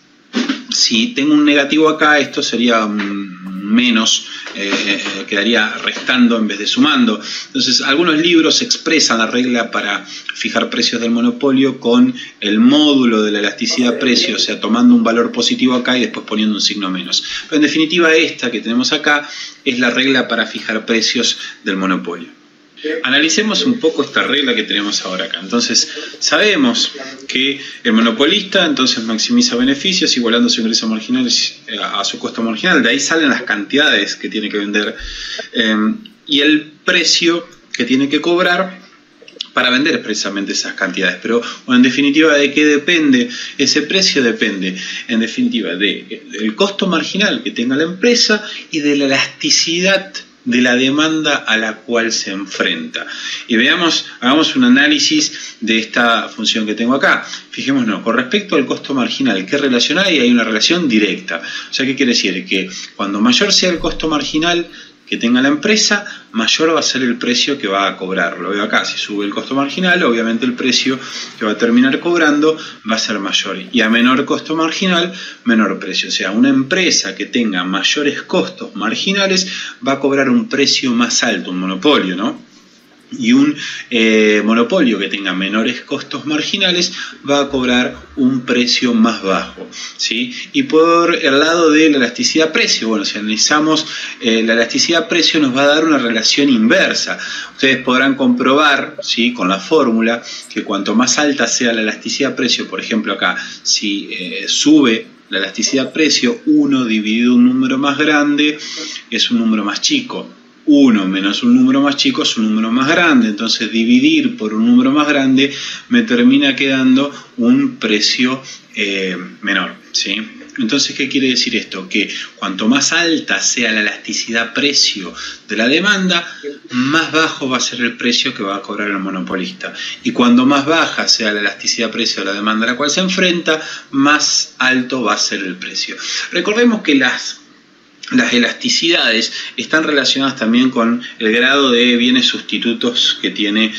si tengo un negativo acá, esto sería menos, quedaría restando en vez de sumando. Entonces, algunos libros expresan la regla para fijar precios del monopolio con el módulo de la elasticidad precio, o sea, tomando un valor positivo acá y después poniendo un signo menos. Pero en definitiva, esta que tenemos acá es la regla para fijar precios del monopolio. Analicemos un poco esta regla que tenemos ahora acá. Entonces, sabemos que el monopolista entonces maximiza beneficios igualando su ingreso marginal a su costo marginal. De ahí salen las cantidades que tiene que vender y el precio que tiene que cobrar para vender precisamente esas cantidades. Pero bueno, en definitiva, ¿de qué depende? Ese precio depende, en definitiva, del costo marginal que tenga la empresa y de la elasticidad de la demanda a la cual se enfrenta. Y hagamos un análisis de esta función que tengo acá. Fijémonos, con respecto al costo marginal, ¿qué relación hay? Hay una relación directa. O sea, ¿qué quiere decir? Que cuando mayor sea el costo marginal que tenga la empresa, mayor va a ser el precio que va a cobrar. Lo veo acá, si sube el costo marginal, obviamente el precio que va a terminar cobrando va a ser mayor. Y a menor costo marginal, menor precio. O sea, una empresa que tenga mayores costos marginales va a cobrar un precio más alto, un monopolio, ¿no? Y un monopolio que tenga menores costos marginales va a cobrar un precio más bajo, ¿sí? Y por el lado de la elasticidad precio, bueno, si analizamos la elasticidad precio nos va a dar una relación inversa. Ustedes podrán comprobar, ¿sí?, con la fórmula, que cuanto más alta sea la elasticidad precio, por ejemplo acá, si sube la elasticidad precio, 1 dividido un número más grande es un número más chico. 1 menos un número más chico es un número más grande, entonces dividir por un número más grande me termina quedando un precio menor, ¿sí? Entonces, ¿qué quiere decir esto? Que cuanto más alta sea la elasticidad precio de la demanda, más bajo va a ser el precio que va a cobrar el monopolista. Y cuando más baja sea la elasticidad precio de la demanda a la cual se enfrenta, más alto va a ser el precio. Recordemos que las elasticidades están relacionadas también con el grado de bienes sustitutos que tiene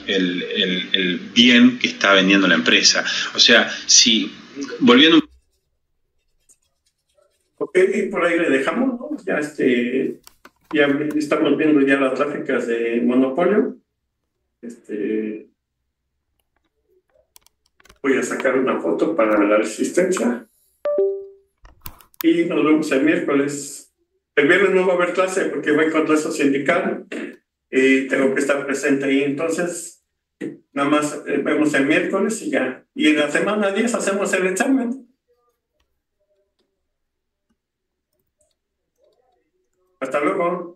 el bien que está vendiendo la empresa. O sea, si volviendo... Ok, por ahí le dejamos, ¿no? Ya estamos viendo ya las gráficas de monopolio. Voy a sacar una foto para la resistencia. Y nos vemos el miércoles. El viernes no va a haber clase porque voy con rezo sindical y tengo que estar presente ahí. Entonces, nada más vemos el miércoles y ya. Y en la semana 10 hacemos el examen. Hasta luego.